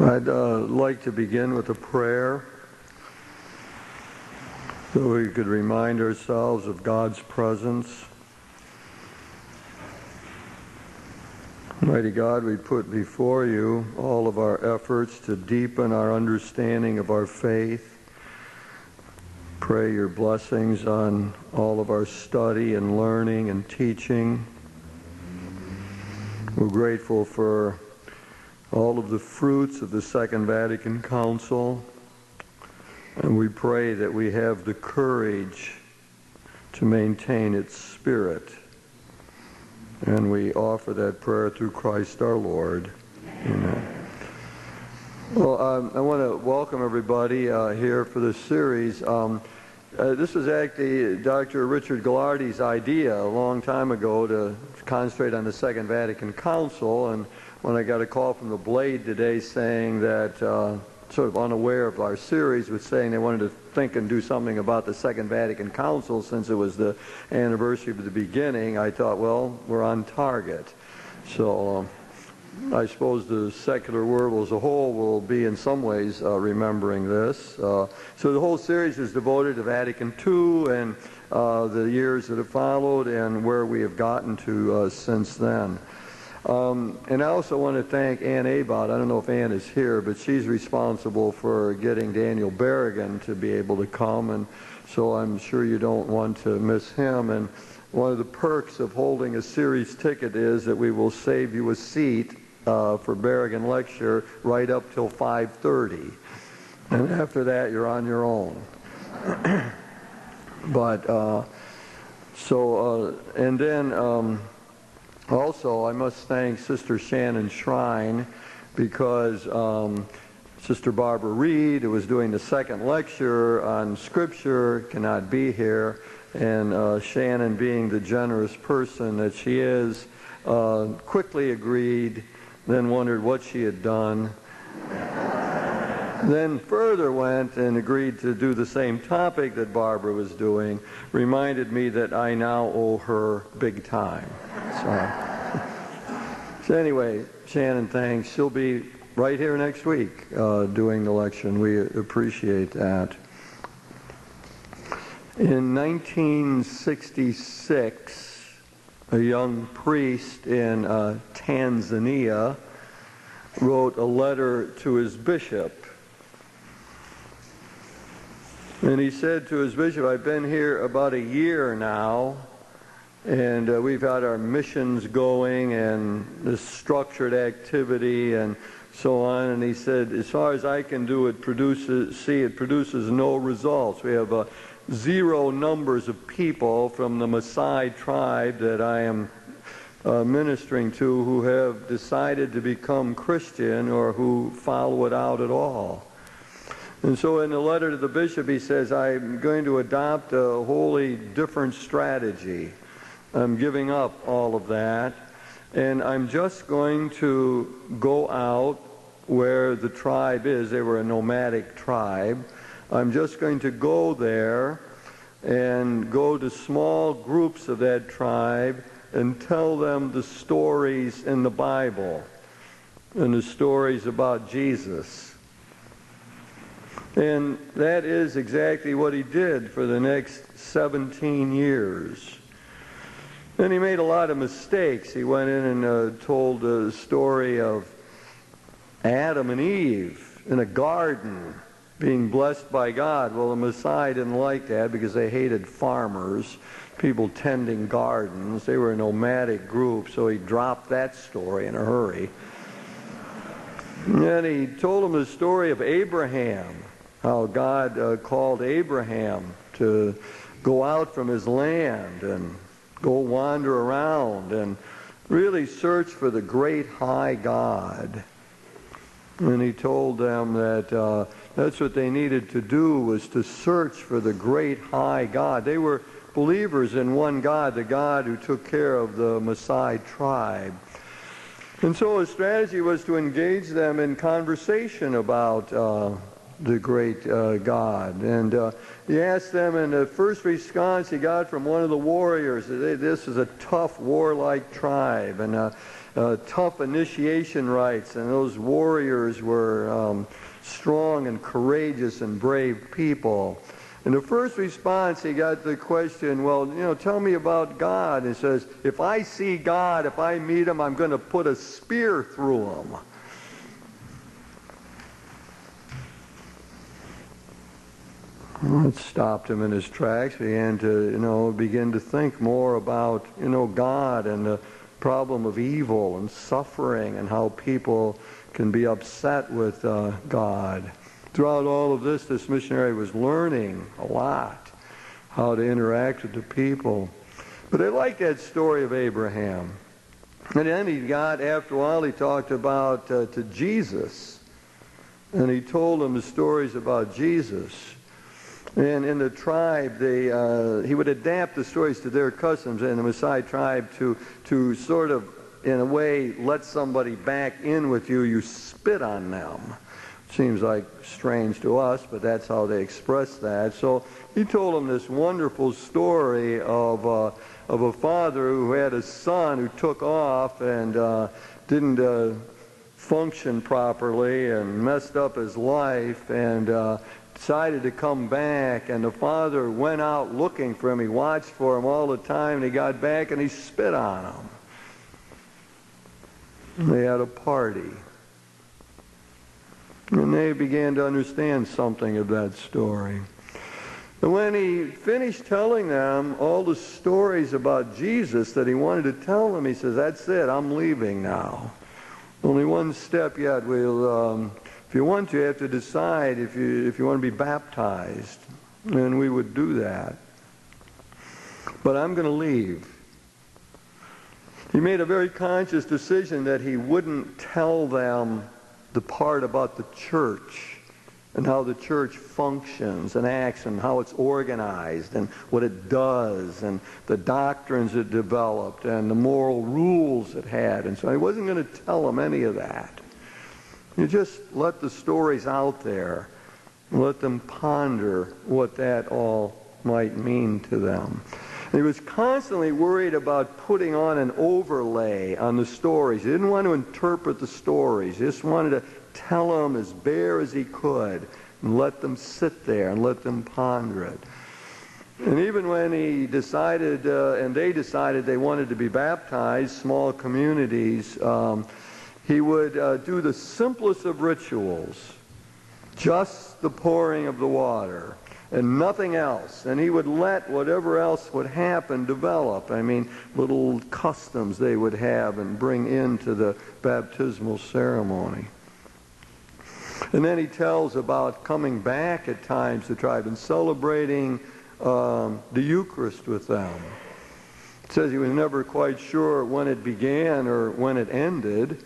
I'd like to begin with a prayer so we could remind ourselves of God's presence. Mighty God, we put before you all of our efforts to deepen our understanding of our faith. Pray your blessings on all of our study and learning and teaching. We're grateful for all of the fruits of the Second Vatican Council, and we pray that we have the courage to maintain its spirit. And we offer that prayer through Christ our Lord. Amen. Well, I want to welcome everybody here for this series. This was actually Dr. Richard Gallardi's idea a long time ago to concentrate on the Second Vatican Council, and when I got a call from the Blade today saying that, sort of unaware of our series, was saying they wanted to think and do something about the Second Vatican Council since it was the anniversary of the beginning, I thought, well, we're on target. So I suppose the secular world as a whole will be in some ways remembering this. So the whole series is devoted to Vatican II and the years that have followed and where we have gotten to since then. And I also want to thank Ann Abott. I don't know if Ann is here, but she's responsible for getting Daniel Berrigan to be able to come, and so I'm sure you don't want to miss him. And one of the perks of holding a series ticket is that we will save you a seat for Berrigan lecture right up till 5:30, and after that you're on your own. But and then. Also, I must thank Sister Shannon Shrine because Sister Barbara Reed, who was doing the second lecture on Scripture, cannot be here. And Shannon, being the generous person that she is, quickly agreed, then wondered what she had done. Then further went and agreed to do the same topic that Barbara was doing, reminded me that I now owe her big time. So anyway, Shannon, thanks. She'll be right here next week doing the lecture, and we appreciate that. In 1966, a young priest in Tanzania wrote a letter to his bishop. And he said to his bishop, I've been here about a year now, and we've had our missions going and this structured activity and so on. And he said, as far as I can do, it produces no results. We have zero numbers of people from the Maasai tribe that I am ministering to who have decided to become Christian or who follow it out at all. And so in the letter to the bishop, he says, I'm going to adopt a wholly different strategy. I'm giving up all of that, and I'm just going to go out where the tribe is. They were a nomadic tribe. I'm just going to go there and go to small groups of that tribe and tell them the stories in the Bible and the stories about Jesus. And that is exactly what he did for the next 17 years. And he made a lot of mistakes. He went in and told the story of Adam and Eve in a garden being blessed by God. Well, the Messiah didn't like that because they hated farmers, people tending gardens. They were a nomadic group, so he dropped that story in a hurry. And then he told them the story of Abraham, how God called Abraham to go out from his land and go wander around and really search for the great high God. And he told them that that's what they needed to do, was to search for the great high God. They were believers in one God, the God who took care of the Maasai tribe. And so his strategy was to engage them in conversation about the great God. And he asked them, and the first response he got from one of the warriors, this is a tough, warlike tribe, and tough initiation rites, and those warriors were strong and courageous and brave people. And the first response, he got the question, well, tell me about God. He says, if I see God, if I meet him, I'm going to put a spear through him. Well, it stopped him in his tracks. He began to think more about, God and the problem of evil and suffering and how people can be upset with God. Throughout all of this missionary was learning a lot how to interact with the people. But I like that story of Abraham. And then after a while, he talked about to Jesus. And he told them the stories about Jesus. And in the tribe, he would adapt the stories to their customs in the Maasai tribe to sort of, in a way, let somebody back in with you. You spit on them. Seems like strange to us, but that's how they express that. So he told them this wonderful story of a father who had a son who took off and didn't function properly and messed up his life and decided to come back. And the father went out looking for him. He watched for him all the time, and he got back and he spit on him. And they had a party. And they began to understand something of that story. And when he finished telling them all the stories about Jesus that he wanted to tell them, he says, that's it, I'm leaving now. Only one step yet. If you want to, you have to decide if you want to be baptized. And we would do that. But I'm going to leave. He made a very conscious decision that he wouldn't tell them the part about the church and how the church functions and acts and how it's organized and what it does and the doctrines it developed and the moral rules it had. And so he wasn't going to tell them any of that. You just let the stories out there and let them ponder what that all might mean to them. And he was constantly worried about putting on an overlay on the stories. He didn't want to interpret the stories. He just wanted to tell them as bare as he could and let them sit there and let them ponder it. And even when he decided, and they decided they wanted to be baptized, small communities, he would do the simplest of rituals, just the pouring of the water, and nothing else. And he would let whatever else would happen develop. I mean, little customs they would have and bring into the baptismal ceremony. And then he tells about coming back at times to the tribe and celebrating the Eucharist with them. It says he was never quite sure when it began or when it ended.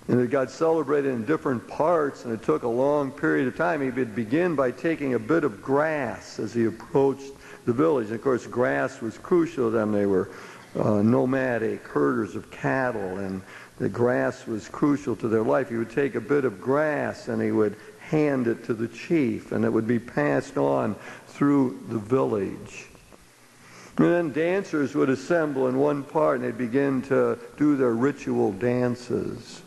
And it got celebrated in different parts, and it took a long period of time. He would begin by taking a bit of grass as he approached the village. And of course, grass was crucial to them. They were nomadic herders of cattle, and the grass was crucial to their life. He would take a bit of grass, and he would hand it to the chief, and it would be passed on through the village. And then dancers would assemble in one part, and they'd begin to do their ritual dances.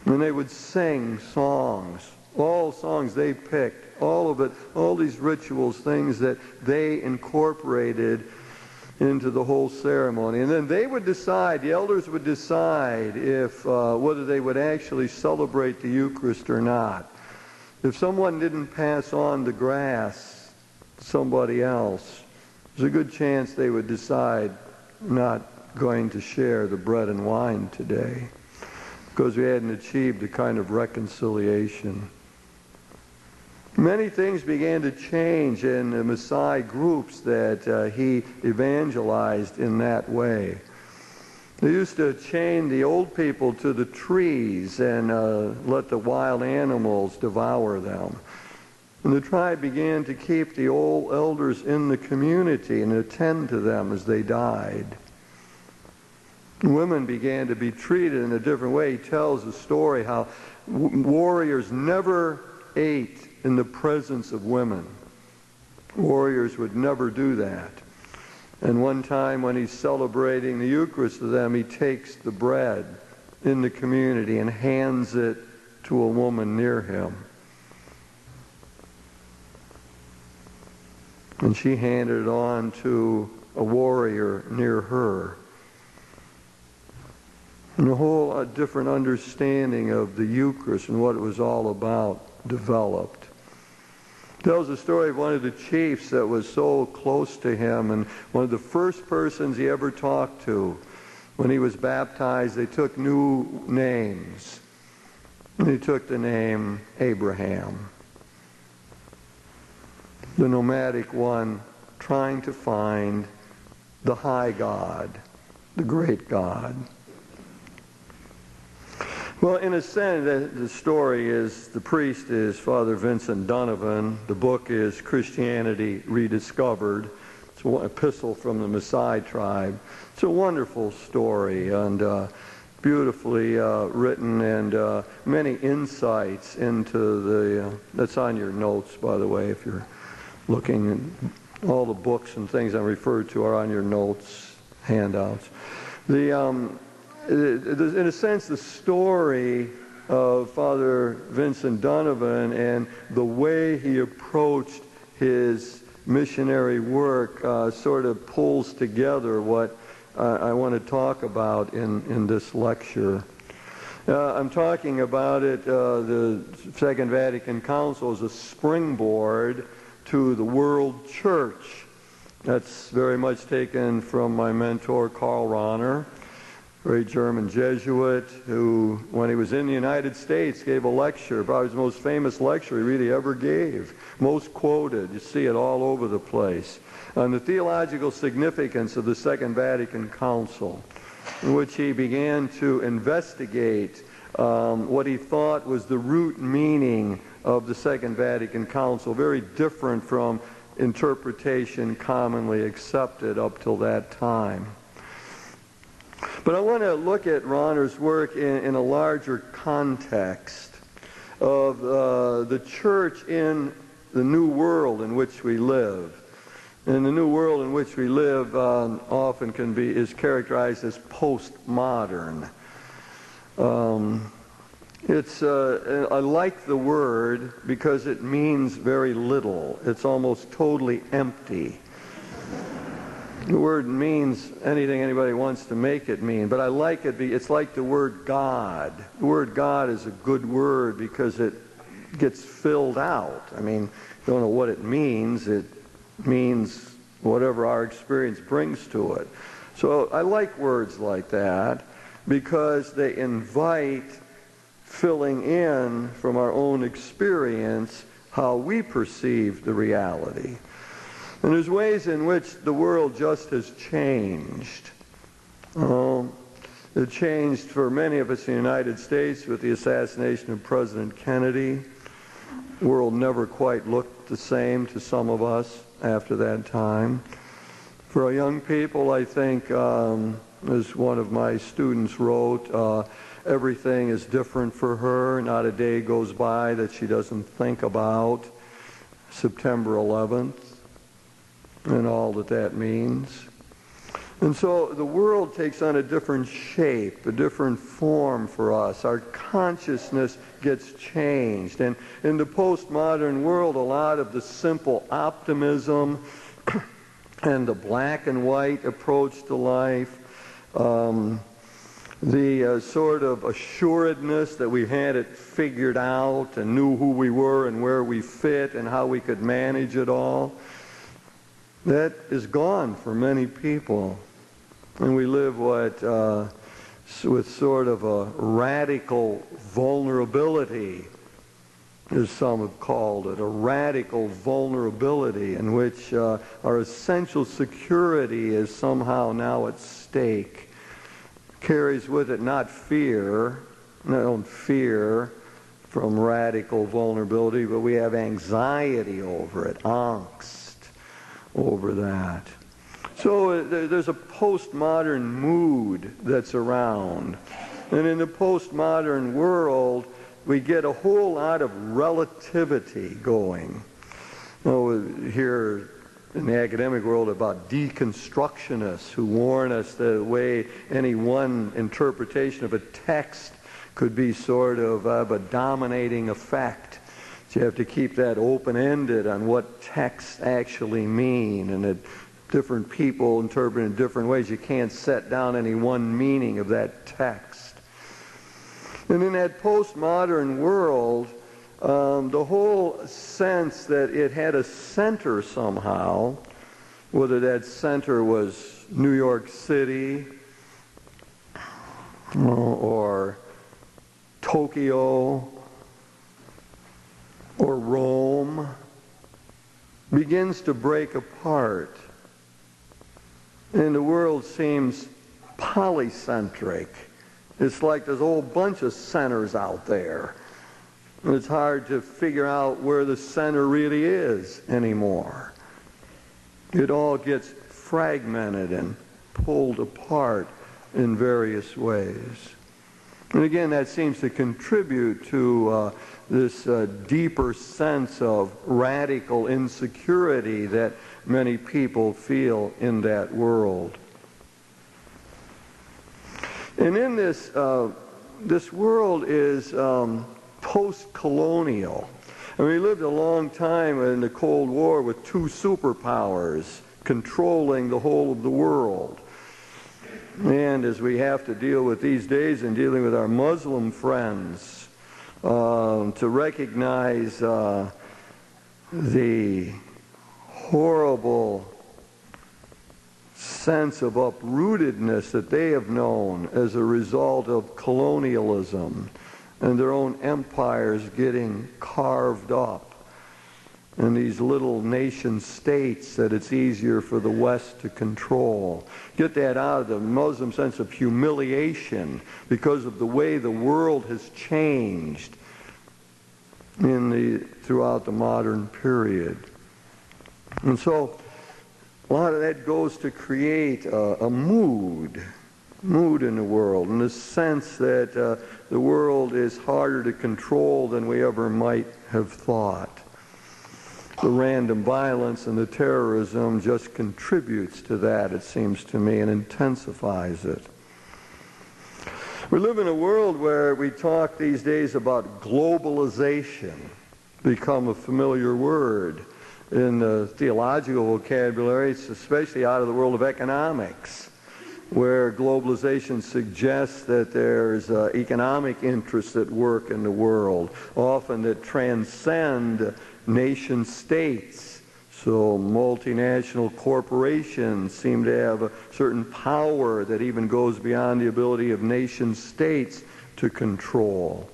And they would sing songs, all songs they picked, all of it, all these rituals, things that they incorporated into the whole ceremony. And then they would decide, the elders would decide if whether they would actually celebrate the Eucharist or not. if someone didn't pass on the grass to somebody else, there's a good chance they would decide not going to share the bread and wine today because we hadn't achieved the kind of reconciliation. Many things began to change in the Messiah groups that he evangelized in that way. They used to chain the old people to the trees and let the wild animals devour them. And the tribe began to keep the old elders in the community and attend to them as they died. Women began to be treated in a different way. He tells a story how warriors never ate in the presence of women. Warriors would never do that. And one time when he's celebrating the Eucharist with them, he takes the bread in the community and hands it to a woman near him. And she handed it on to a warrior near her. And a whole different understanding of the Eucharist and what it was all about developed. Tells the story of one of the chiefs that was so close to him, and one of the first persons he ever talked to. When he was baptized, they took new names. And he took the name Abraham, the nomadic one trying to find the high God, the great God. Well, in a sense, the story is, the priest is Father Vincent Donovan. The book is Christianity Rediscovered. It's an epistle from the Maasai tribe. It's a wonderful story and beautifully written, and many insights into the, that's on your notes, by the way, if you're looking. All the books and things I referred to are on your notes, handouts. In a sense, the story of Father Vincent Donovan and the way he approached his missionary work sort of pulls together what I want to talk about in this lecture. I'm talking about it, the Second Vatican Council as a springboard to the world church. That's very much taken from my mentor, Karl Rahner, great German Jesuit who, when he was in the United States, gave a lecture, probably the most famous lecture he really ever gave, most quoted. You see it all over the place, on the theological significance of the Second Vatican Council, in which he began to investigate what he thought was the root meaning of the Second Vatican Council, very different from interpretation commonly accepted up till that time. But I want to look at Rahner's work in a larger context of the church in the new world in which we live. And the new world in which we live often is characterized as postmodern. I like the word because it means very little. It's almost totally empty. The word means anything anybody wants to make it mean, but I like it. It's like the word God. The word God is a good word because it gets filled out. I mean, you don't know what it means. It means whatever our experience brings to it. So I like words like that because they invite filling in from our own experience how we perceive the reality. And there's ways in which the world just has changed. It changed for many of us in the United States with the assassination of President Kennedy. The world never quite looked the same to some of us after that time. For our young people, I think, as one of my students wrote, everything is different for her. Not a day goes by that she doesn't think about September 11th. And all that means. And so the world takes on a different shape, a different form for us. Our consciousness gets changed. And in the postmodern world, a lot of the simple optimism and the black and white approach to life, the sort of assuredness that we had it figured out and knew who we were and where we fit and how we could manage it all, that is gone for many people. And we live with sort of a radical vulnerability, as some have called it, a radical vulnerability in which our essential security is somehow now at stake. Carries with it not fear from radical vulnerability, but we have anxiety over it, angst over that. So there's a postmodern mood that's around. And in the postmodern world, we get a whole lot of relativity going. We hear in the academic world about deconstructionists who warn us the way any one interpretation of a text could be sort of a dominating effect. So you have to keep that open-ended on what texts actually mean, and that different people interpret in different ways. You can't set down any one meaning of that text. And in that postmodern world, the whole sense that it had a center somehow, whether that center was New York City or Tokyo or Rome, begins to break apart. And the world seems polycentric. It's like there's a whole bunch of centers out there. And it's hard to figure out where the center really is anymore. It all gets fragmented and pulled apart in various ways. And again, that seems to contribute to this deeper sense of radical insecurity that many people feel in that world. And in this, this world is post-colonial. And we lived a long time in the Cold War with two superpowers controlling the whole of the world. And as we have to deal with these days in dealing with our Muslim friends, to recognize the horrible sense of uprootedness that they have known as a result of colonialism and their own empires getting carved up in these little nation states that it's easier for the West to control. Get that out of the Muslim sense of humiliation because of the way the world has changed throughout the modern period. And so a lot of that goes to create a mood in the world, and the sense that the world is harder to control than we ever might have thought. The random violence and the terrorism just contributes to that, it seems to me, and intensifies it. We live in a world where we talk these days about globalization, become a familiar word in the theological vocabulary, especially out of the world of economics, where globalization suggests that there's economic interests at work in the world, often that transcend nation states. So multinational corporations seem to have a certain power that even goes beyond the ability of nation states to control.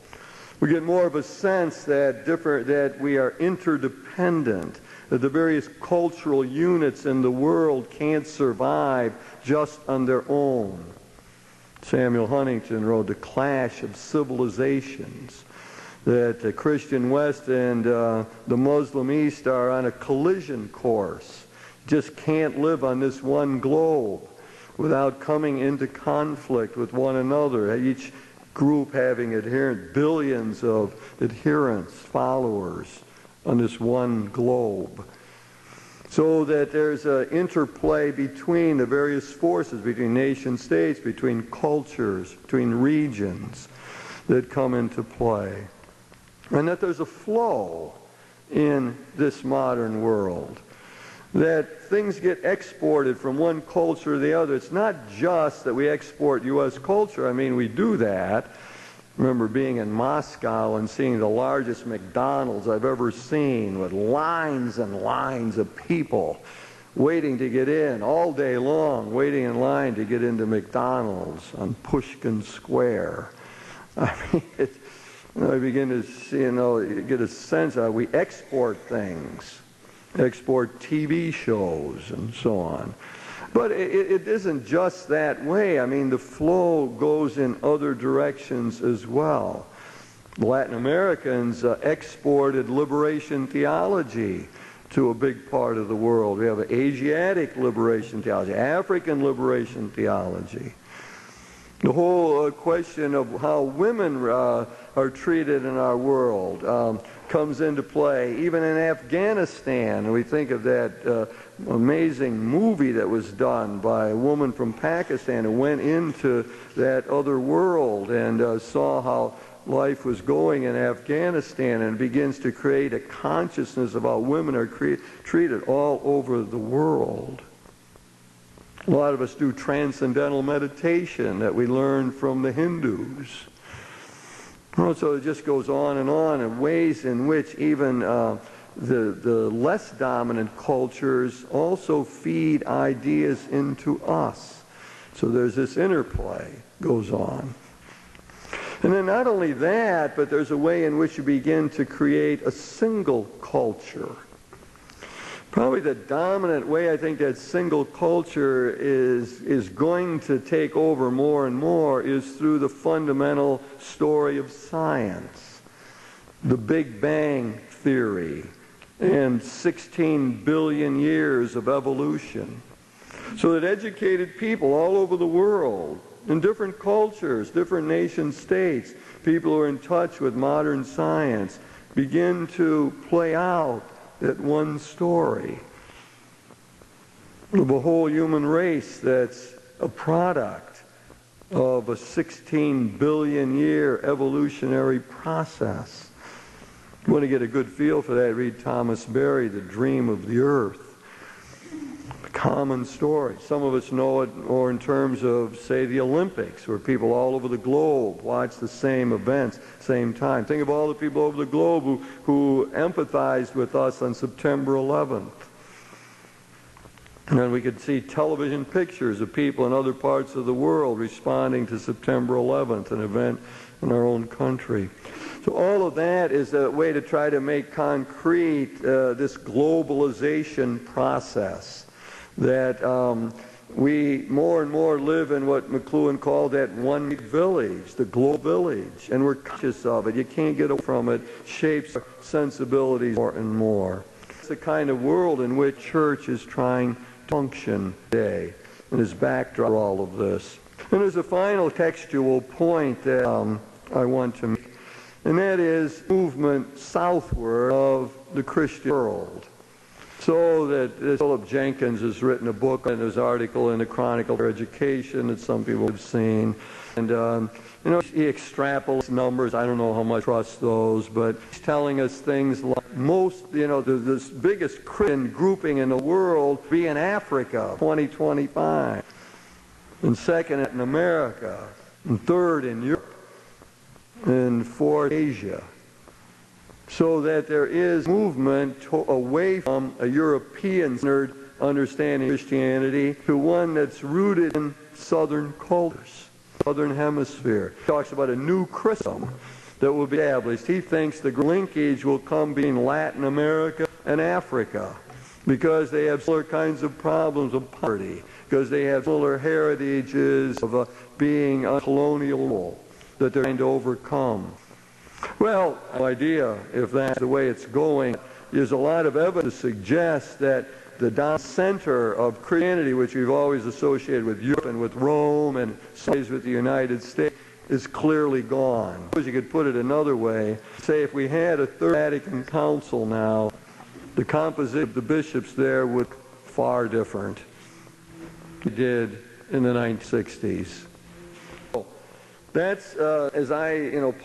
We get more of a sense that we are interdependent, that the various cultural units in the world can't survive just on their own. Samuel Huntington wrote The Clash of Civilizations, that the Christian West and the Muslim East are on a collision course. Just can't live on this one globe without coming into conflict with one another, each group having billions of adherents, followers on this one globe. So that there's an interplay between the various forces, between nation states, between cultures, between regions that come into play. And that there's a flow in this modern world. that things get exported from one culture to the other. It's not just that we export U.S. culture. I mean, we do that. I remember being in Moscow and seeing the largest McDonald's I've ever seen, with lines and lines of people waiting to get in all day long, waiting in line to get into McDonald's on Pushkin Square. I mean, I begin to see, get a sense of we export things, export TV shows and so on. But it isn't just that way. I mean, the flow goes in other directions as well. Latin Americans exported liberation theology to a big part of the world. We have Asiatic liberation theology, African liberation theology. The whole question of how women are treated in our world comes into play. Even in Afghanistan, we think of that amazing movie that was done by a woman from Pakistan who went into that other world and saw how life was going in Afghanistan, and begins to create a consciousness of how women are treated all over the world. A lot of us do transcendental meditation that we learn from the Hindus. So it just goes on in ways in which even the less dominant cultures also feed ideas into us. So there's this interplay goes on. And then not only that, but there's a way in which you begin to create a single culture. Probably the dominant way I think that single culture is going to take over more and more is through the fundamental story of science. The Big Bang Theory and 16 billion years of evolution. So that educated people all over the world, in different cultures, different nation states, people who are in touch with modern science, begin to play out that one story of a whole human race that's a product of a 16 billion year evolutionary process. You want to get a good feel for that, read Thomas Berry, The Dream of the Earth. A common story. Some of us know it more in terms of, say, the Olympics, where people all over the globe watch the same events, same time. Think of all the people over the globe who empathized with us on September 11th. And then we could see television pictures of people in other parts of the world responding to September 11th, an event in our own country. So all of that is a way to try to make concrete this globalization process, that we more and more live in what McLuhan called that one village, the global village, and we're conscious of it. You can't get away from it. Shapes our sensibilities more and more. It's the kind of world in which church is trying to function today, and is backdrop for all of this. And there's a final textual point that I want to make, and that is movement southward of the Christian world. So that Philip Jenkins has written a book and his article in the Chronicle of Education that some people have seen. And, he extrapolates numbers. I don't know how much I trust those, but he's telling us things like most, the biggest Christian grouping in the world be in Africa, 2025. And second in America. And third in Europe. And fourth, Asia. So that there is movement away from a European-centered understanding of Christianity to one that's rooted in southern cultures, southern hemisphere. He talks about a new Christendom that will be established. He thinks the linkage will come between Latin America and Africa because they have similar kinds of problems of poverty, because they have similar heritages of being a colonial rule that they're trying to overcome. Well, no idea if that's the way it's going. There's a lot of evidence to suggest that the center of Christianity, which we've always associated with Europe and with Rome and with the United States, is clearly gone. You could put it another way. Say if we had a Third Vatican Council now, the composition of the bishops there would be far different than it did in the 1960s. That's, as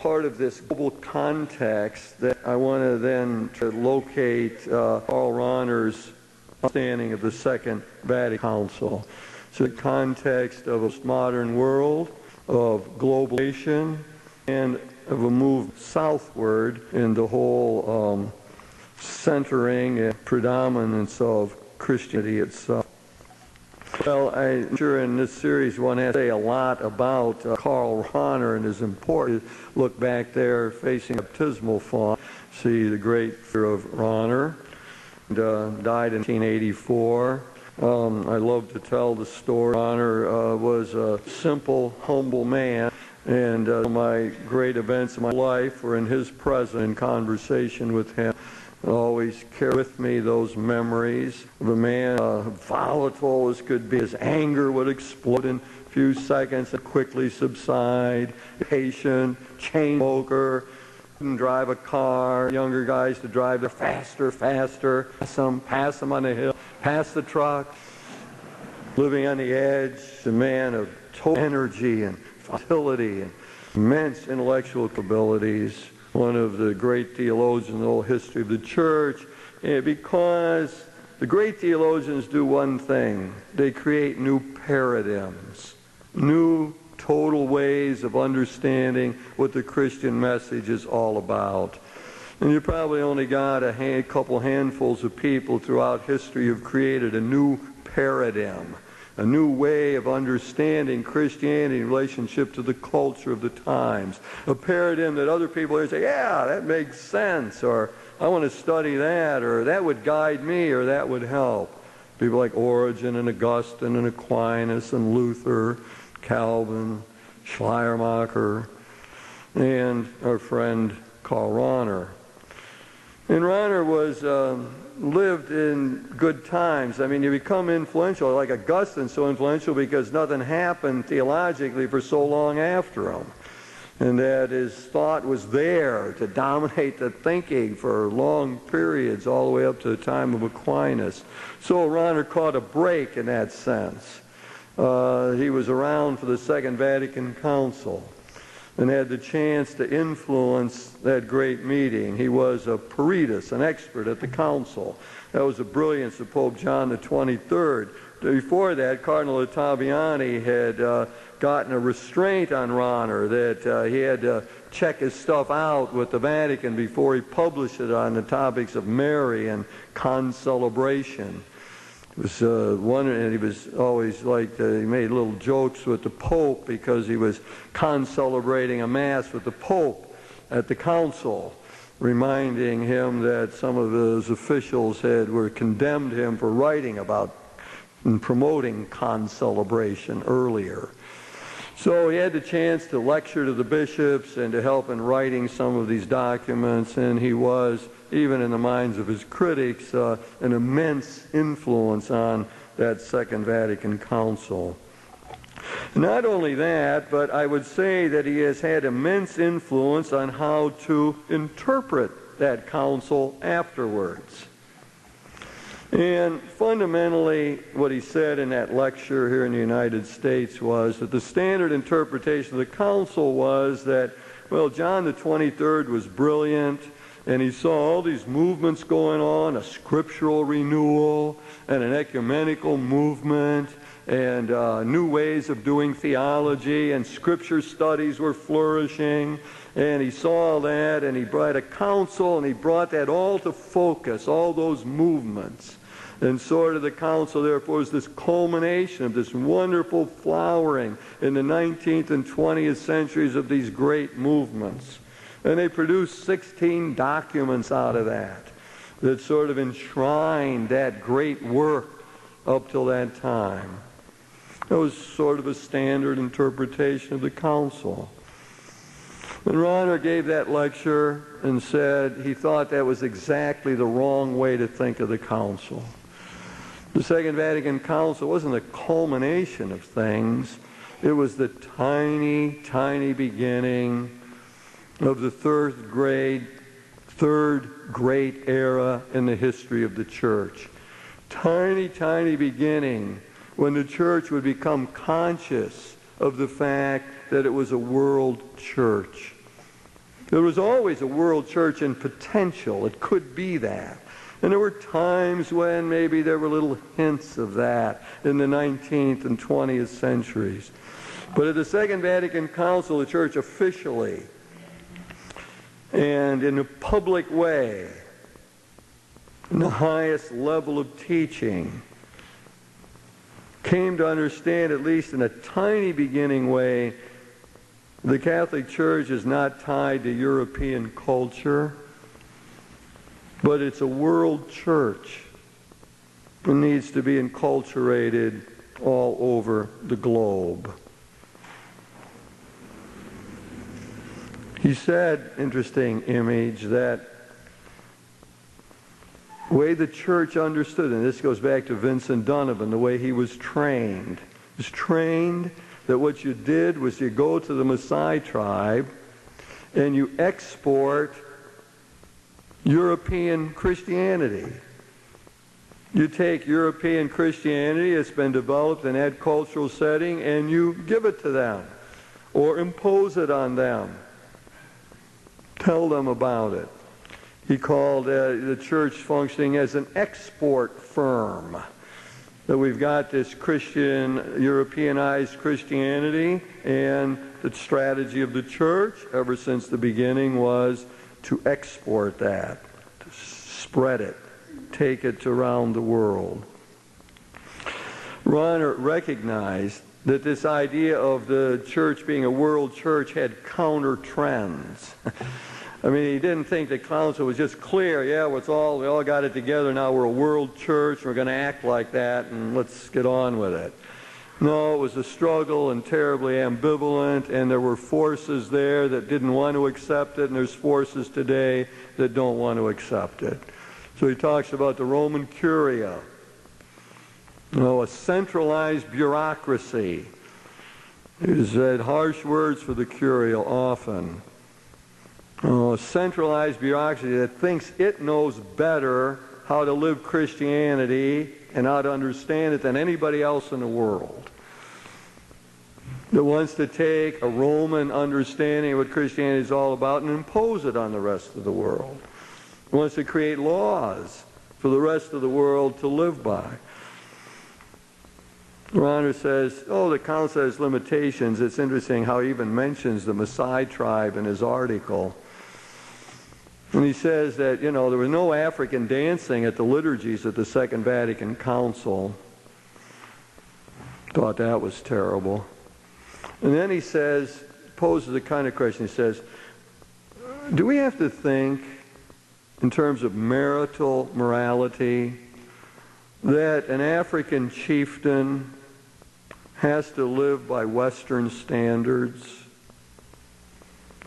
part of this global context that I want to then locate Karl Rahner's understanding of the Second Vatican Council. So the context of a modern world, of globalization, and of a move southward in the whole centering and predominance of Christianity itself. Well, I'm sure in this series one has to say a lot about Karl Rahner and his importance. Look back there facing baptismal font, see the great figure of Rahner, died in 1984. I love to tell the story. Rahner was a simple, humble man, and my great events in my life were in his presence, in conversation with him. I always carry with me those memories of a man volatile as could be. His anger would explode in a few seconds and quickly subside. Patient, chain smoker, couldn't drive a car. Younger guys to drive faster, pass them on the hill, pass the truck. Living on the edge, a man of total energy and vitality and immense intellectual abilities. One of the great theologians in the whole history of the church, because the great theologians do one thing: they create new paradigms, new total ways of understanding what the Christian message is all about. And you probably only got a couple handfuls of people throughout history who've created a new paradigm, a new way of understanding Christianity in relationship to the culture of the times. A paradigm that other people here say, yeah, that makes sense, or I want to study that, or that would guide me, or that would help. People like Origen and Augustine and Aquinas and Luther, Calvin, Schleiermacher, and our friend Karl Rahner. And Rahner was lived in good times. I mean, you become influential, like Augustine, so influential because nothing happened theologically for so long after him. And that his thought was there to dominate the thinking for long periods, all the way up to the time of Aquinas. So Rahner caught a break in that sense. He was around for the Second Vatican Council and had the chance to influence that great meeting. He was a peritus, an expert at the council. That was the brilliance of Pope John the 23rd. Before that, Cardinal Ottaviani had gotten a restraint on Rahner that he had to check his stuff out with the Vatican before he published it on the topics of Mary and concelebration. It was and he was always like, he made little jokes with the Pope because he was concelebrating a Mass with the Pope at the council, reminding him that some of those officials were condemned him for writing about and promoting concelebration earlier. So he had the chance to lecture to the bishops and to help in writing some of these documents, and he was, even in the minds of his critics, an immense influence on that Second Vatican Council. Not only that, but I would say that he has had immense influence on how to interpret that council afterwards. And fundamentally, what he said in that lecture here in the United States was that the standard interpretation of the council was that, well, John the 23rd was brilliant, and he saw all these movements going on, a scriptural renewal and an ecumenical movement, and new ways of doing theology, and scripture studies were flourishing. And he saw that, and he brought a council, and he brought that all to focus, all those movements. And sort of the council, therefore, is this culmination of this wonderful flowering in the 19th and 20th centuries of these great movements. And they produced 16 documents out of that sort of enshrined that great work up till that time. It was sort of a standard interpretation of the council. When Rahner gave that lecture and said he thought that was exactly the wrong way to think of the council. The Second Vatican Council wasn't the culmination of things. It was the tiny, tiny beginning of the third great era in the history of the church. Tiny, tiny beginning when the church would become conscious of the fact that it was a world church. There was always a world church in potential. It could be that. And there were times when maybe there were little hints of that in the 19th and 20th centuries. But at the Second Vatican Council, the Church officially and in a public way, in the highest level of teaching, came to understand, at least in a tiny beginning way, the Catholic Church is not tied to European culture, but it's a world church. It needs to be enculturated all over the globe. He said, interesting image, that the way the church understood, and this goes back to Vincent Donovan, the way he was trained. He was trained that what you did was you go to the Maasai tribe and you export European Christianity. You take European Christianity, it's been developed in that cultural setting, and you give it to them or impose it on them. Tell them about it. He called the church functioning as an export firm. That we've got this Christian, Europeanized Christianity, and the strategy of the church ever since the beginning was to export that, to spread it, take it around the world. Rahner recognized that this idea of the church being a world church had counter trends. I mean, he didn't think the council was just clear, yeah, we all got it together, now we're a world church, we're going to act like that, and let's get on with it. No, it was a struggle and terribly ambivalent, and there were forces there that didn't want to accept it, and there's forces today that don't want to accept it. So he talks about the Roman Curia, a centralized bureaucracy. He said harsh words for the Curia often. A centralized bureaucracy that thinks it knows better how to live Christianity and how to understand it than anybody else in the world. That wants to take a Roman understanding of what Christianity is all about and impose it on the rest of the world. It wants to create laws for the rest of the world to live by. Rahner says, the council has limitations. It's interesting how he even mentions the Maasai tribe in his article. And he says that, there was no African dancing at the liturgies at the Second Vatican Council. Thought that was terrible. And then he says, poses a kind of question, he says, do we have to think in terms of marital morality that an African chieftain has to live by Western standards?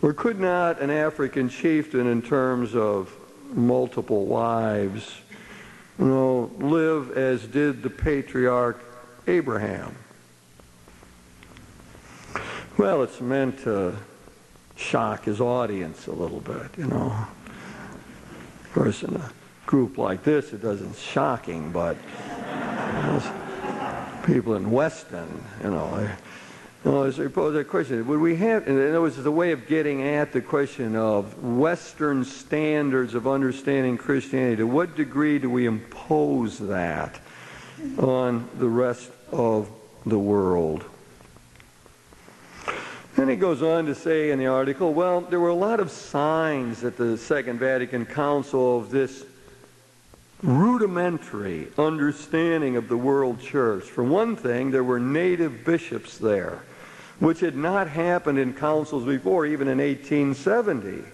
Or could not an African chieftain, in terms of multiple wives, live as did the patriarch Abraham? Well, it's meant to shock his audience a little bit, Of course, in a group like this, it doesn't shocking, but people in Weston, so he posed that question. Would we have, in other words, it's a way of getting at the question of Western standards of understanding Christianity. To what degree do we impose that on the rest of the world? Then he goes on to say in the article, well, there were a lot of signs at the Second Vatican Council of this rudimentary understanding of the world church. For one thing, there were native bishops there, which had not happened in councils before, even in 1870.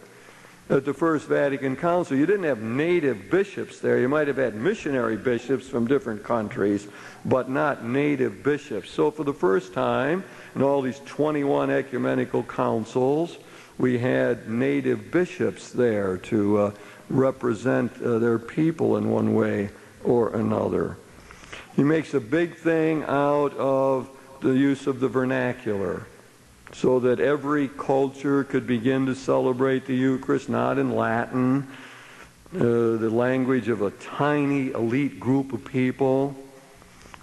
At the First Vatican Council, you didn't have native bishops there. You might have had missionary bishops from different countries, but not native bishops. So for the first time, in all these 21 ecumenical councils, we had native bishops there to represent their people in one way or another. He makes a big thing out of the use of the vernacular, so that every culture could begin to celebrate the Eucharist, not in Latin, the language of a tiny elite group of people,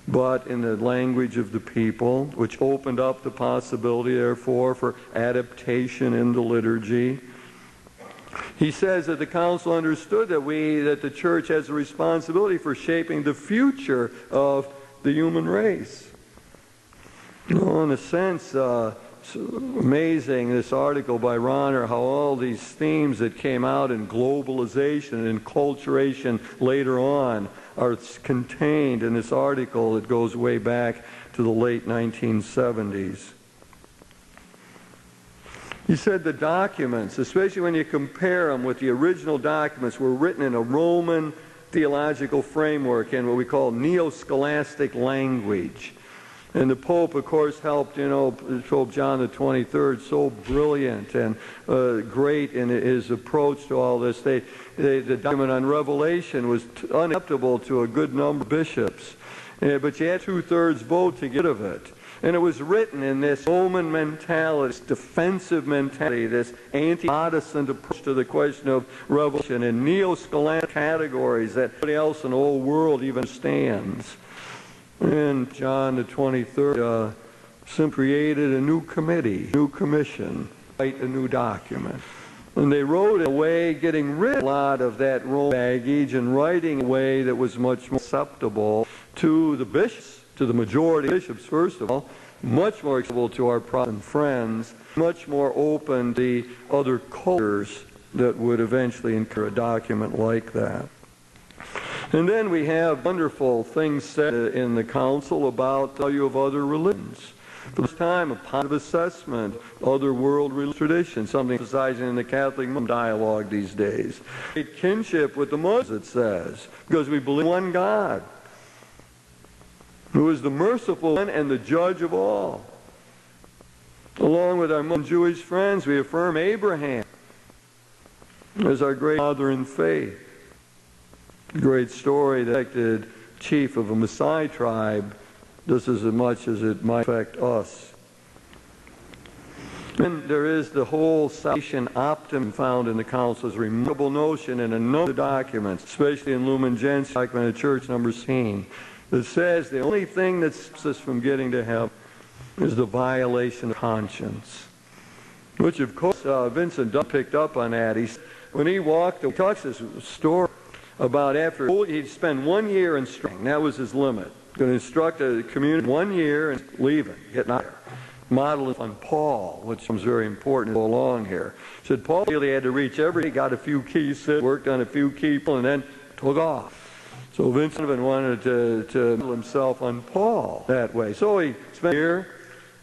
but in the language of the people, which opened up the possibility, therefore, for adaptation in the liturgy. He says that the council understood that the church has a responsibility for shaping the future of the human race. In a sense, it's amazing, this article by Ronner, how all these themes that came out in globalization and enculturation later on are contained in this article that goes way back to the late 1970s. He said the documents, especially when you compare them with the original documents, were written in a Roman theological framework in what we call neo-scholastic language. And the Pope, of course, helped, Pope John the 23rd, so brilliant and great in his approach to all this. The document on Revelation was unacceptable to a good number of bishops. But you had 2/3 vote to get rid of it. And it was written in this Roman mentality, this defensive mentality, this anti-Protestant approach to the question of revelation, and neo-scholastic categories that nobody else in the whole world even understands. And John the 23rd simply created a new committee, new commission, write a new document. And they wrote in a way getting rid of a lot of that Roman baggage and writing in a way that was much more acceptable to the bishops, to the majority of bishops, first of all, much more acceptable to our Protestant friends, much more open to the other cultures that would eventually encounter a document like that. And then we have wonderful things said in the council about the value of other religions. For the first time, a positive assessment of other world religious traditions, something emphasizing in the Catholic dialogue these days. Great kinship with the Muslims, it says, because we believe in one God, who is the merciful one and the judge of all. Along with our Muslim Jewish friends, we affirm Abraham as our great father in faith. A great story that affected chief of a Maasai tribe just as much as it might affect us. And there is the whole salvation optimism found in the council's remarkable notion in a number of documents, especially in Lumen Gentium, document of Church number 16. That says the only thing that stops us from getting to heaven is the violation of conscience. Which, of course, Vincent Dunn picked up on that. When he talks this story about after he'd spend 1 year instructing. That was his limit. Going to instruct a community 1 year and leaving, getting out there. Modeled on Paul, which was very important to go along here. Said Paul really had to reach everybody, got a few key sits, worked on a few key people, and then took off. So Vincent wanted to model himself on Paul that way. So he spent a year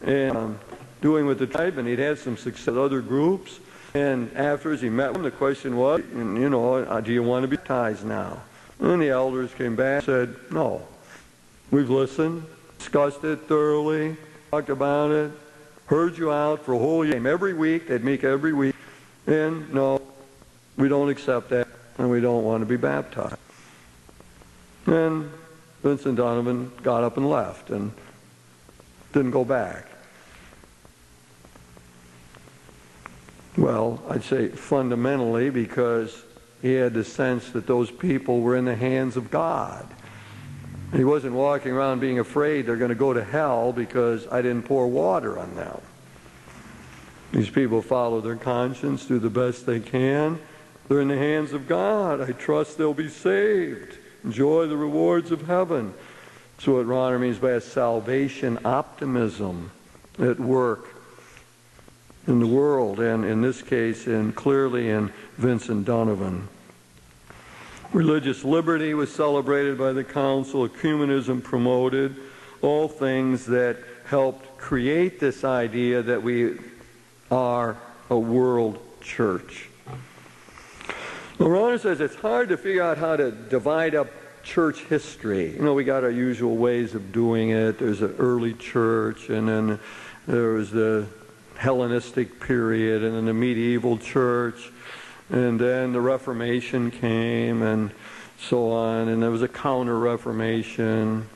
and doing with the tribe, and he'd had some success with other groups. And afterwards he met them. The question was, do you want to be baptized now? And the elders came back and said, no. We've listened, discussed it thoroughly, talked about it, heard you out for a whole year. Every week, they'd meet every week. And no, we don't accept that, and we don't want to be baptized. And Vincent Donovan got up and left and didn't go back. Well, I'd say fundamentally because he had the sense that those people were in the hands of God. He wasn't walking around being afraid they're going to go to hell because I didn't pour water on them. These people follow their conscience, do the best they can. They're in the hands of God. I trust they'll be saved. Enjoy the rewards of heaven. That's what Ronner means by a salvation optimism at work in the world, and in this case, clearly in Vincent Donovan. Religious liberty was celebrated by the council, ecumenism promoted, all things that helped create this idea that we are a world church. Ronner says it's hard to figure out how to divide up church history. We got our usual ways of doing it. There's an early church, and then there was the Hellenistic period, and then the medieval church, and then the Reformation came, and so on, and there was a counter-Reformation,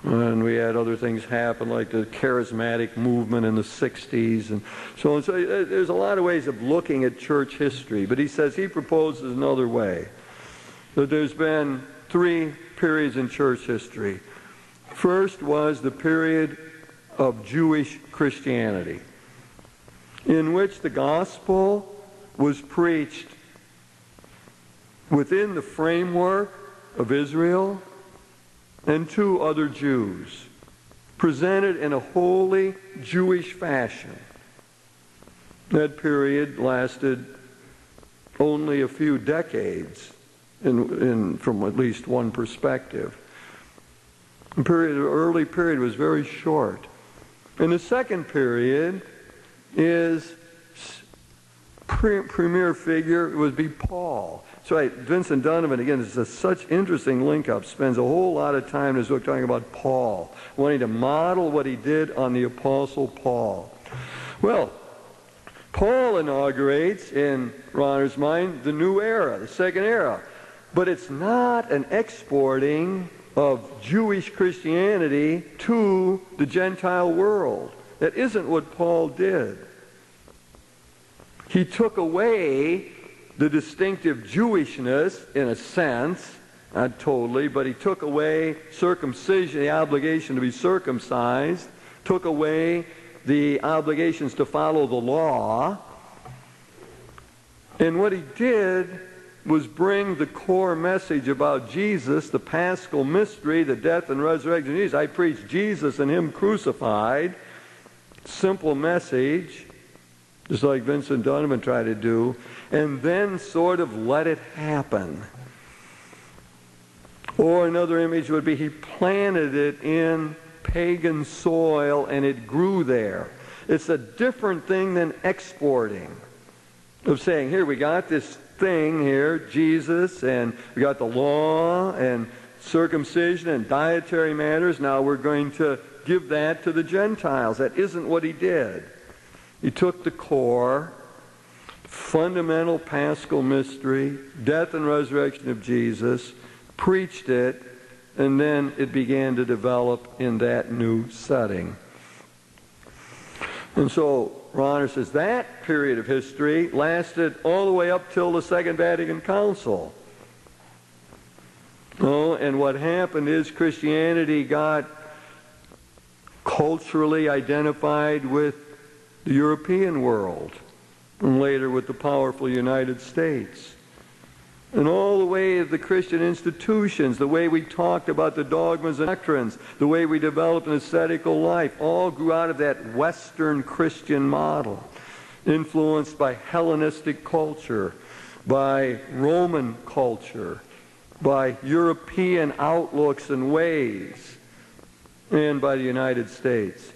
and we had other things happen, like the charismatic movement in the 60s, and so on. So there's a lot of ways of looking at church history, but he says he proposes another way, that there's been 3 periods in church history. First was the period of Jewish Christianity, in which the gospel was preached within the framework of Israel and two other Jews, presented in a wholly Jewish fashion. That period lasted only a few decades from at least one perspective. The early period was very short. And the second period is premier figure would be Paul. So Vincent Donovan, again, this is such interesting link-up, spends a whole lot of time in his book talking about Paul, wanting to model what he did on the Apostle Paul. Well, Paul inaugurates, in Ronner's mind, the new era, the second era. But it's not an exporting of Jewish Christianity to the Gentile world. That isn't what Paul did. He took away the distinctive Jewishness, in a sense, not totally, but he took away circumcision, the obligation to be circumcised, took away the obligations to follow the law. And what he did was bring the core message about Jesus, the Paschal mystery, the death and resurrection of Jesus. I preach Jesus and Him crucified. Simple message, just like Vincent Donovan tried to do, and then sort of let it happen. Or another image would be he planted it in pagan soil and it grew there. It's a different thing than exporting, of saying, here we got this thing here, Jesus, and we got the law and circumcision and dietary matters. Now we're going to give that to the Gentiles. That isn't what he did. He took the core, fundamental Paschal mystery, death and resurrection of Jesus, preached it, and then it began to develop in that new setting. And so Ronner says that period of history lasted all the way up till the Second Vatican Council. Oh, and what happened is Christianity got culturally identified with the European world, and later with the powerful United States. And all the way of the Christian institutions, the way we talked about the dogmas and doctrines, the way we developed an ascetical life, all grew out of that Western Christian model, influenced by Hellenistic culture, by Roman culture, by European outlooks and ways, and by the United States.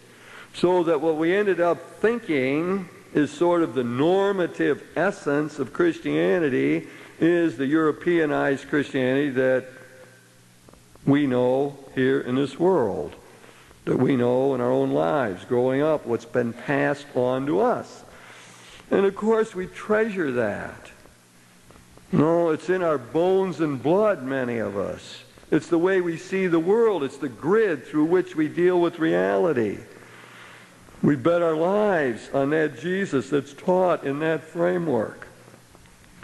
So that what we ended up thinking is sort of the normative essence of Christianity is the Europeanized Christianity that we know here in this world, that we know in our own lives, growing up, what's been passed on to us. And of course we treasure that. No, it's in our bones and blood, many of us. It's the way we see the world. It's the grid through which we deal with reality. We bet our lives on that Jesus that's taught in that framework.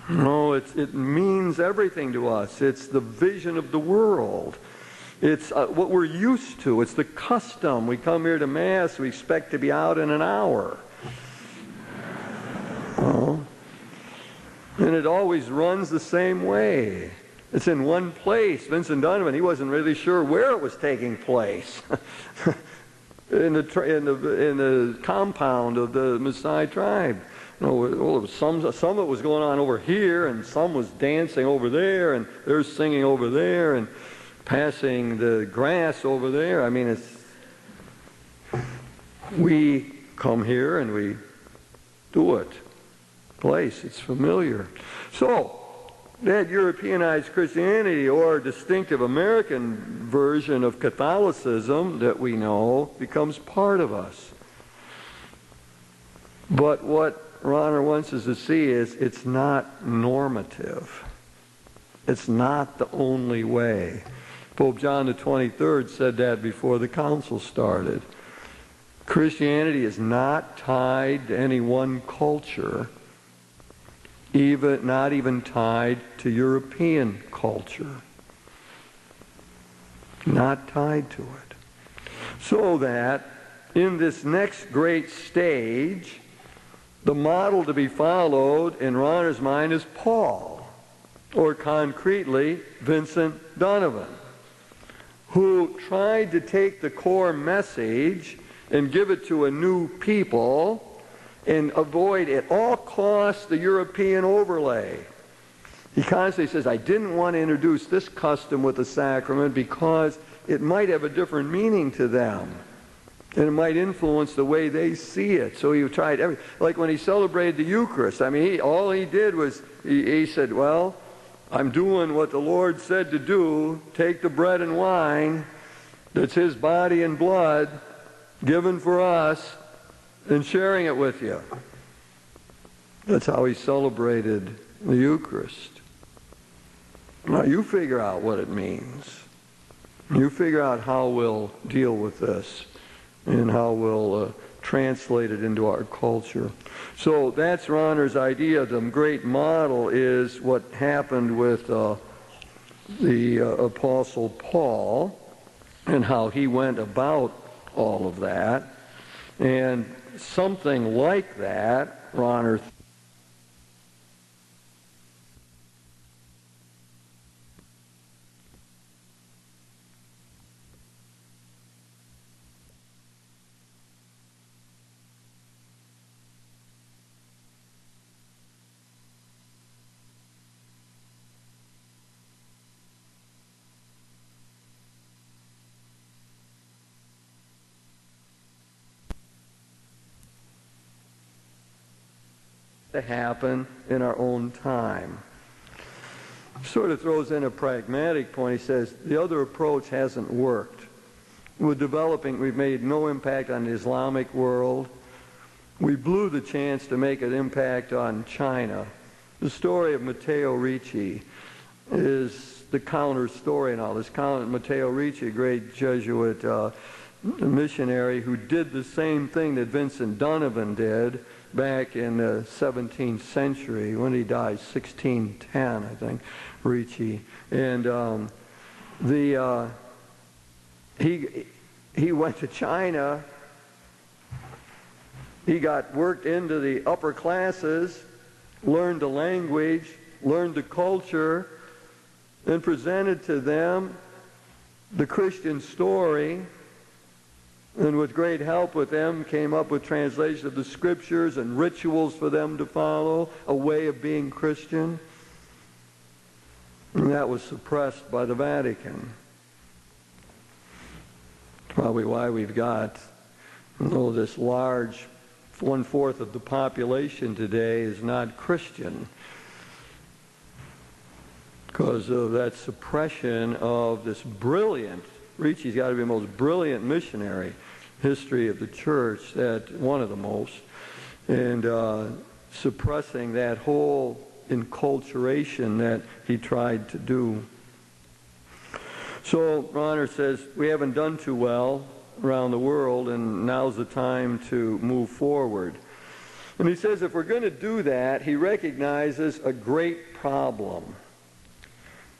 No, it means everything to us. It's the vision of the world. It's what we're used to. It's the custom. We come here to Mass, we expect to be out in an hour. Oh. And it always runs the same way. It's in one place. Vincent Donovan, he wasn't really sure where it was taking place. in the compound of the Maasai tribe. Well, some of it was going on over here, and some was dancing over there, and they're singing over there, and passing the grass over there. I mean, we come here and we do it. Place, it's familiar. So, that Europeanized Christianity, or distinctive American version of Catholicism that we know, becomes part of us. But what Ronner wants us to see is it's not normative. It's not the only way. Pope John the 23rd said that before the council started. Christianity is not tied to any one culture, not even tied to European culture. Not tied to it. So that in this next great stage, the model to be followed in Ronner's mind is Paul. or concretely, Vincent Donovan, who tried to take the core message and give it to a new people and avoid at all costs the European overlay. He constantly says, I didn't want to introduce this custom with the sacrament because it might have a different meaning to them. And it might influence the way they see it. So he tried everything. Like when he celebrated the Eucharist, I mean, all he did was, he said, well, I'm doing what the Lord said to do. Take the bread and wine. That's his body and blood given for us and sharing it with you. That's how he celebrated the Eucharist. Now you figure out what it means. You figure out how we'll deal with this and how we'll translate it into our culture. So that's Rauner's idea. The great model is what happened with the Apostle Paul and how he went about all of that. And something like that, Rauner to happen in our own time. Sort of throws in a pragmatic point. He says, the other approach hasn't worked. We're developing, we've made no impact on the Islamic world. We blew the chance to make an impact on China. The story of Matteo Ricci is the counter story in all this. Matteo Ricci, a great Jesuit missionary who did the same thing that Vincent Donovan did back in the 17th century. When he died, 1610, I think, Ricci. And he went to China. He got worked into the upper classes, learned the language, learned the culture, and presented to them the Christian story. And with great help with them, came up with translation of the scriptures and rituals for them to follow, a way of being Christian. And that was suppressed by the Vatican. Probably why we've got, this large 1/4 of the population today is not Christian. Because of that suppression of this brilliant, Ricci's got to be the most brilliant missionary history of the church, that one of the most, and suppressing that whole enculturation that he tried to do. So Rauner says we haven't done too well around the world, and now's the time to move forward. And he says if we're going to do that, he recognizes a great problem.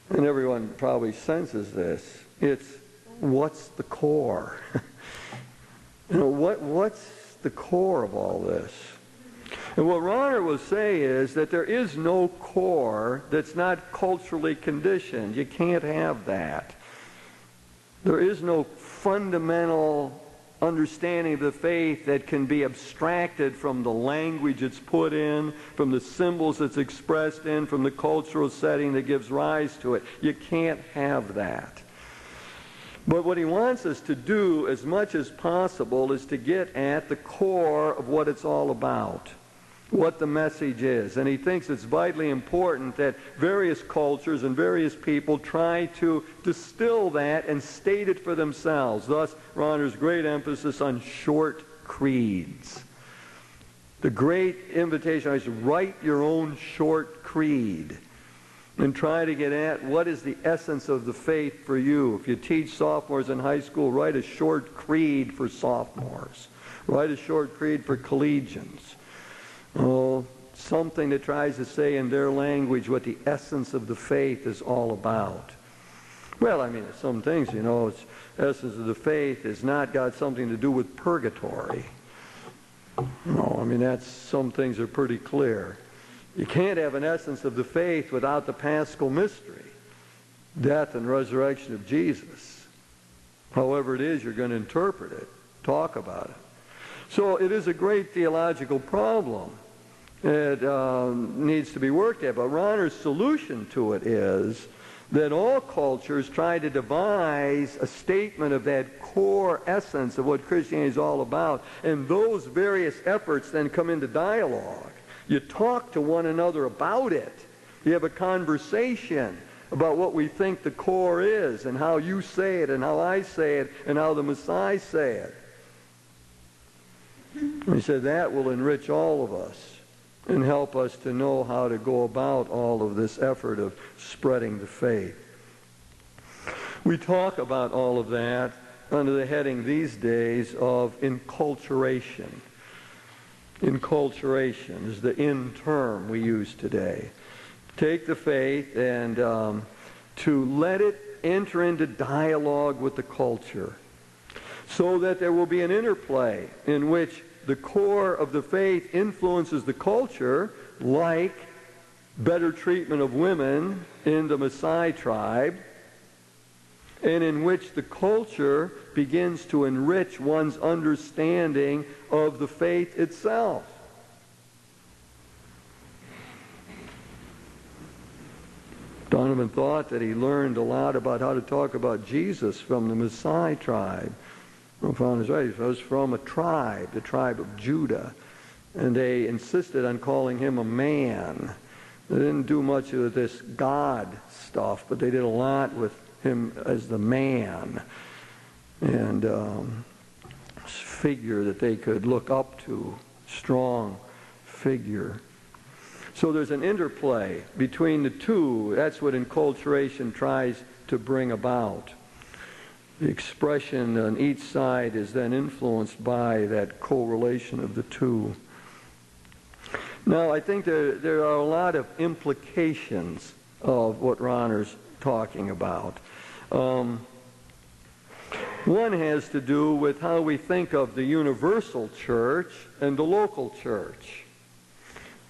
And everyone probably senses this. It's what's the core? What's the core of all this? And what Rauner will say is that there is no core that's not culturally conditioned. You can't have that. There is no fundamental understanding of the faith that can be abstracted from the language it's put in, from the symbols it's expressed in, from the cultural setting that gives rise to it. You can't have that. But what he wants us to do as much as possible is to get at the core of what it's all about, what the message is. And he thinks it's vitally important that various cultures and various people try to distill that and state it for themselves. Thus, Rauner's great emphasis on short creeds. The great invitation is write your own short creed and try to get at what is the essence of the faith for you. If you teach sophomores in high school, write a short creed for sophomores. Write a short creed for collegians. Something that tries to say in their language what the essence of the faith is all about. Well, I mean, some things, it's essence of the faith has not got something to do with purgatory. Some things are pretty clear. You can't have an essence of the faith without the Paschal mystery, death and resurrection of Jesus. However it is, you're going to interpret it, talk about it. So it is a great theological problem. It needs to be worked at. But Rahner's solution to it is that all cultures try to devise a statement of that core essence of what Christianity is all about. And those various efforts then come into dialogue. You talk to one another about it. You have a conversation about what we think the core is, and how you say it, and how I say it, and how the Messiah say it. He said that will enrich all of us and help us to know how to go about all of this effort of spreading the faith. We talk about all of that under the heading these days of enculturation. Enculturation is the in term we use today. Take the faith and to let it enter into dialogue with the culture, so that there will be an interplay in which the core of the faith influences the culture, like better treatment of women in the Maasai tribe, and in which the culture begins to enrich one's understanding of the faith itself. Donovan thought that he learned a lot about how to talk about Jesus from the Maasai tribe. Found his right. He was from a tribe, the tribe of Judah, and they insisted on calling him a man. They didn't do much of this God stuff, but they did a lot with him as the man, and figure that they could look up to, strong figure. So there's an interplay between the two. That's what enculturation tries to bring about. The expression on each side is then influenced by that correlation of the two. Now, I think there are a lot of implications of what Rahner's talking about. One has to do with how we think of the universal church and the local church.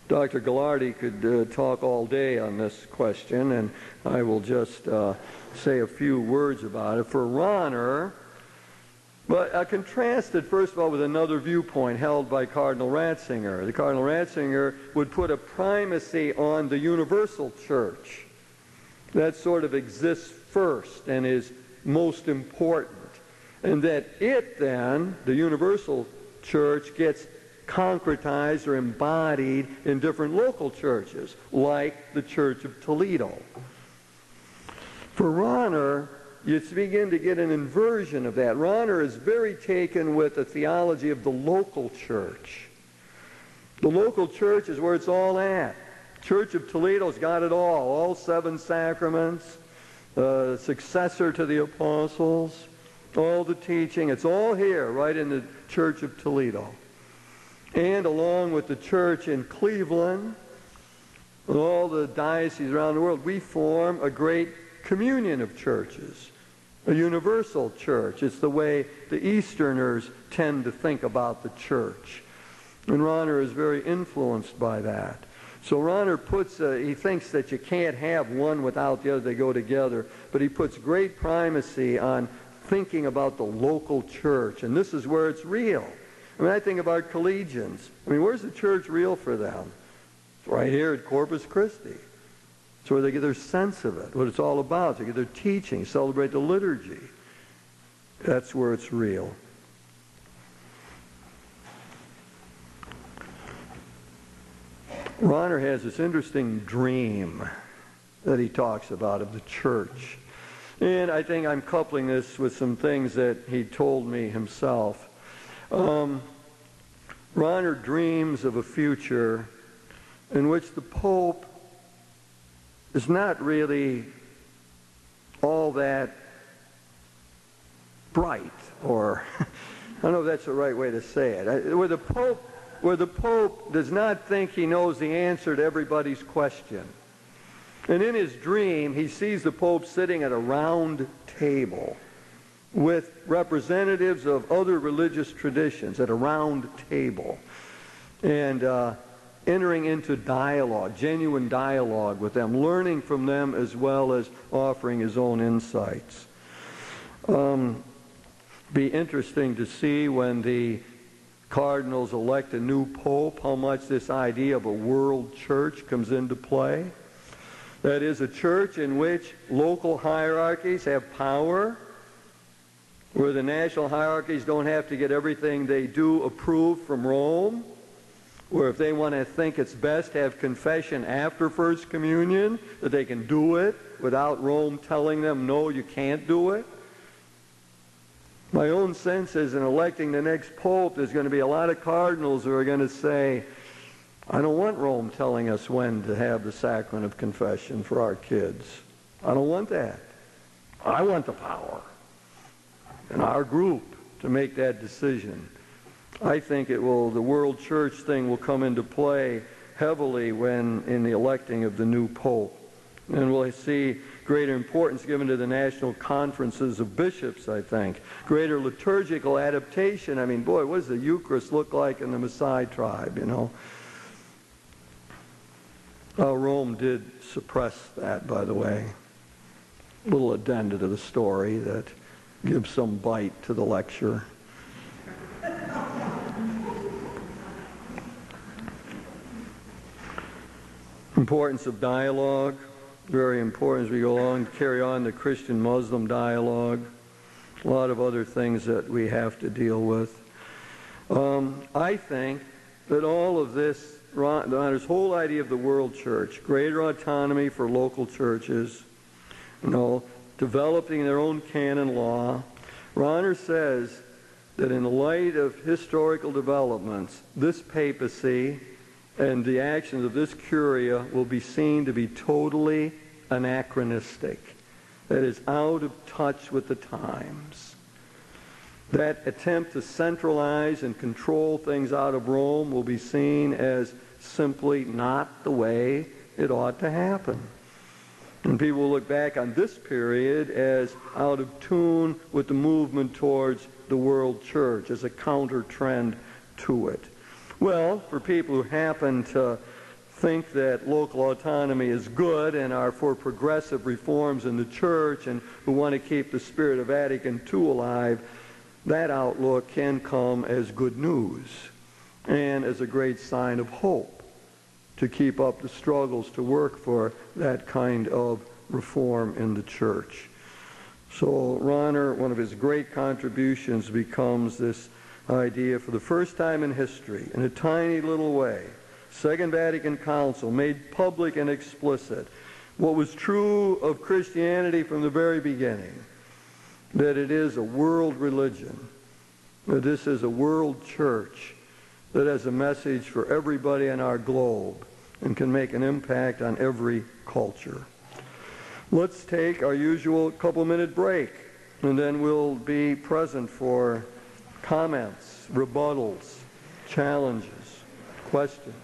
Dr. Gallardi could talk all day on this question, and I will just say a few words about it. For Rahner, but I contrasted, first of all, with another viewpoint held by Cardinal Ratzinger. The Cardinal Ratzinger would put a primacy on the universal church. That sort of exists first and is most important. And that it then, the universal church, gets concretized or embodied in different local churches, like the Church of Toledo. For Rahner, you begin to get an inversion of that. Rahner is very taken with the theology of the local church. The local church is where it's all at. Church of Toledo's got it all 7 sacraments, successor to the apostles, all the teaching. It's all here, right in the Church of Toledo. And along with the church in Cleveland, and all the dioceses around the world, we form a great communion of churches, a universal church. It's the way the Easterners tend to think about the church. And Rahner is very influenced by that. So Rahner puts, he thinks that you can't have one without the other, they go together, but he puts great primacy on thinking about the local church, and this is where it's real. I mean, I think about collegians. I mean, where's the church real for them? It's right here at Corpus Christi. It's where they get their sense of it, what it's all about. They get their teaching, celebrate the liturgy. That's where it's real. Rahner has this interesting dream that he talks about of the church. And I think I'm coupling this with some things that he told me himself. Rahner dreams of a future in which the Pope is not really all that bright, or I don't know if that's the right way to say it. Where the Pope does not think he knows the answer to everybody's question. And in his dream, he sees the Pope sitting at a round table with representatives of other religious traditions at a round table. And entering into dialogue, genuine dialogue with them, learning from them as well as offering his own insights. Be interesting to see when the cardinals elect a new pope how much this idea of a world church comes into play. That is, a church in which local hierarchies have power, where the national hierarchies don't have to get everything they do approved from Rome, where if they want to think it's best to have confession after First Communion, that they can do it without Rome telling them, no, you can't do it. My own sense is in electing the next pope, there's going to be a lot of cardinals who are going to say, I don't want Rome telling us when to have the sacrament of confession for our kids. I don't want that. I want the power in our group to make that decision. I think the world church thing will come into play heavily when in the electing of the new pope. And we'll see greater importance given to the national conferences of bishops, I think. Greater liturgical adaptation. I mean, boy, what does the Eucharist look like in the Maasai tribe, you know? Rome did suppress that, by the way. A little addenda to the story that gives some bite to the lecture. Importance of dialogue. Very important as we go along, carry on the Christian-Muslim dialogue. A lot of other things that we have to deal with. I think that all of this, this whole idea of the world church, greater autonomy for local churches, developing their own canon law. Rahner says that in the light of historical developments, this papacy and the actions of this curia will be seen to be totally anachronistic. That is, out of touch with the times. That attempt to centralize and control things out of Rome will be seen as simply not the way it ought to happen. And people will look back on this period as out of tune with the movement towards the world church, as a counter trend to it. Well, for people who happen to think that local autonomy is good and are for progressive reforms in the church and who want to keep the spirit of Vatican II alive, that outlook can come as good news and as a great sign of hope to keep up the struggles to work for that kind of reform in the church. So Rahner, one of his great contributions becomes this idea for the first time in history, in a tiny little way, Second Vatican Council made public and explicit what was true of Christianity from the very beginning, that it is a world religion, that this is a world church that has a message for everybody in our globe and can make an impact on every culture. Let's take our usual couple-minute break, and then we'll be present for comments, rebuttals, challenges, questions.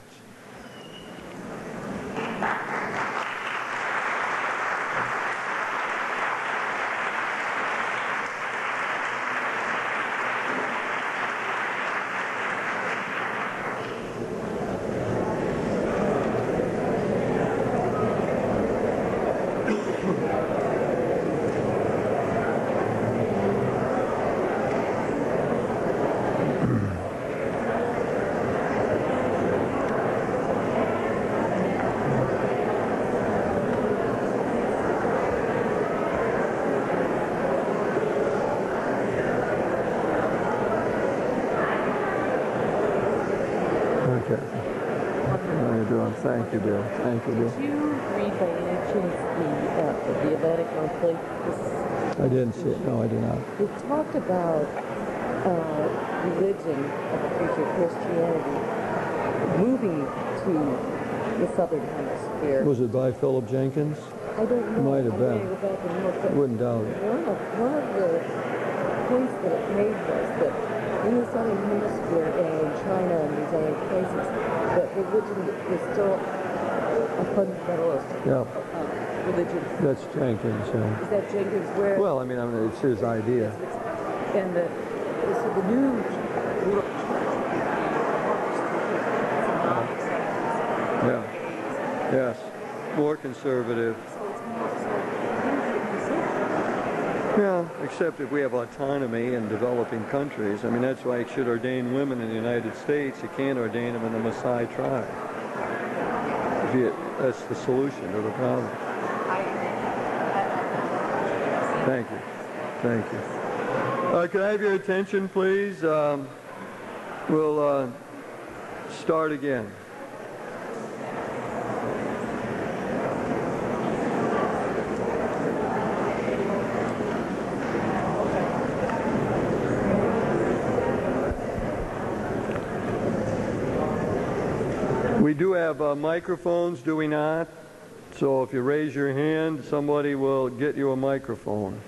Thank you, Bill. Thank you, Bill. Did you read by any chance the Atlantic Monthly? I didn't see it. No, I did not. It talked about religion of the future, Christianity, moving to the southern hemisphere. Was it by Philip Jenkins? I don't know. Might have been. Wouldn't doubt it. One of the points that it made was that in the southern hemisphere and in China and these other places, that religion is still a fundamentalist religion. That's Jenkins, yeah. Is that Jenkins? Where? Well, I mean, it's his idea. And so the new Yes, more conservative. So it's more so Yeah, except if we have autonomy in developing countries. I mean, that's why you should ordain women in the United States. You can't ordain them in the Maasai tribe. That's the solution to the problem. Thank you. Thank you. Can I have your attention, please? We'll start again. We do have microphones, do we not? So if you raise your hand, somebody will get you a microphone.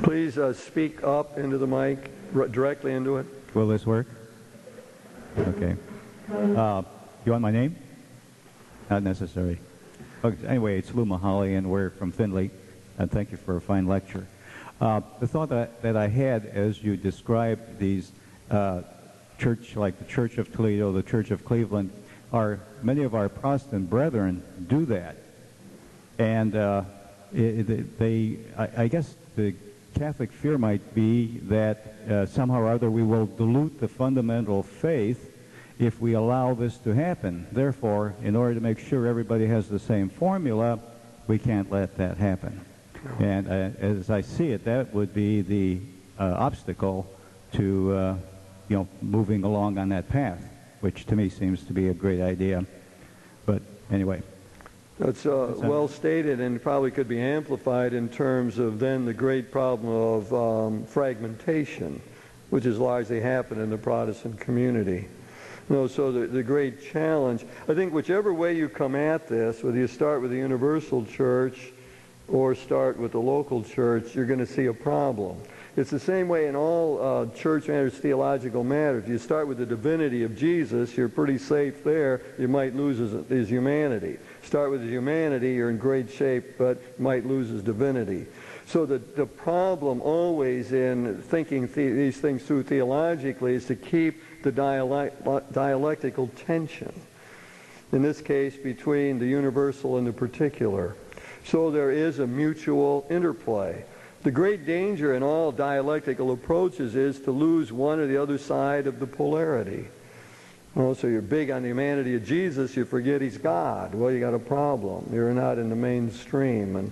Please speak up into the mic, directly into it. Will this work? Okay. You want my name? Not necessary. Okay, anyway, it's Lou Mahaly, and we're from Findlay, and thank you for a fine lecture. The thought that I had as you described these church, like the Church of Toledo, the Church of Cleveland, are many of our Protestant brethren do that. And I guess the Catholic fear might be that somehow or other we will dilute the fundamental faith if we allow this to happen. Therefore, in order to make sure everybody has the same formula, we can't let that happen. And as I see it, that would be the obstacle to moving along on that path, which to me seems to be a great idea. But anyway. That's well stated, and probably could be amplified in terms of then the great problem of fragmentation, which has largely happened in the Protestant community. So the great challenge, I think whichever way you come at this, whether you start with the universal church or start with the local church, you're going to see a problem. It's the same way in all church matters, theological matters. If you start with the divinity of Jesus, you're pretty safe there. You might lose his humanity. Start with his humanity, you're in great shape, but might lose his divinity. So the problem always in thinking these things through theologically is to keep the dialectical tension, in this case between the universal and the particular. So there is a mutual interplay. The great danger in all dialectical approaches is to lose one or the other side of the polarity. So you're big on the humanity of Jesus, you forget he's God. Well, you got a problem. You're not in the mainstream and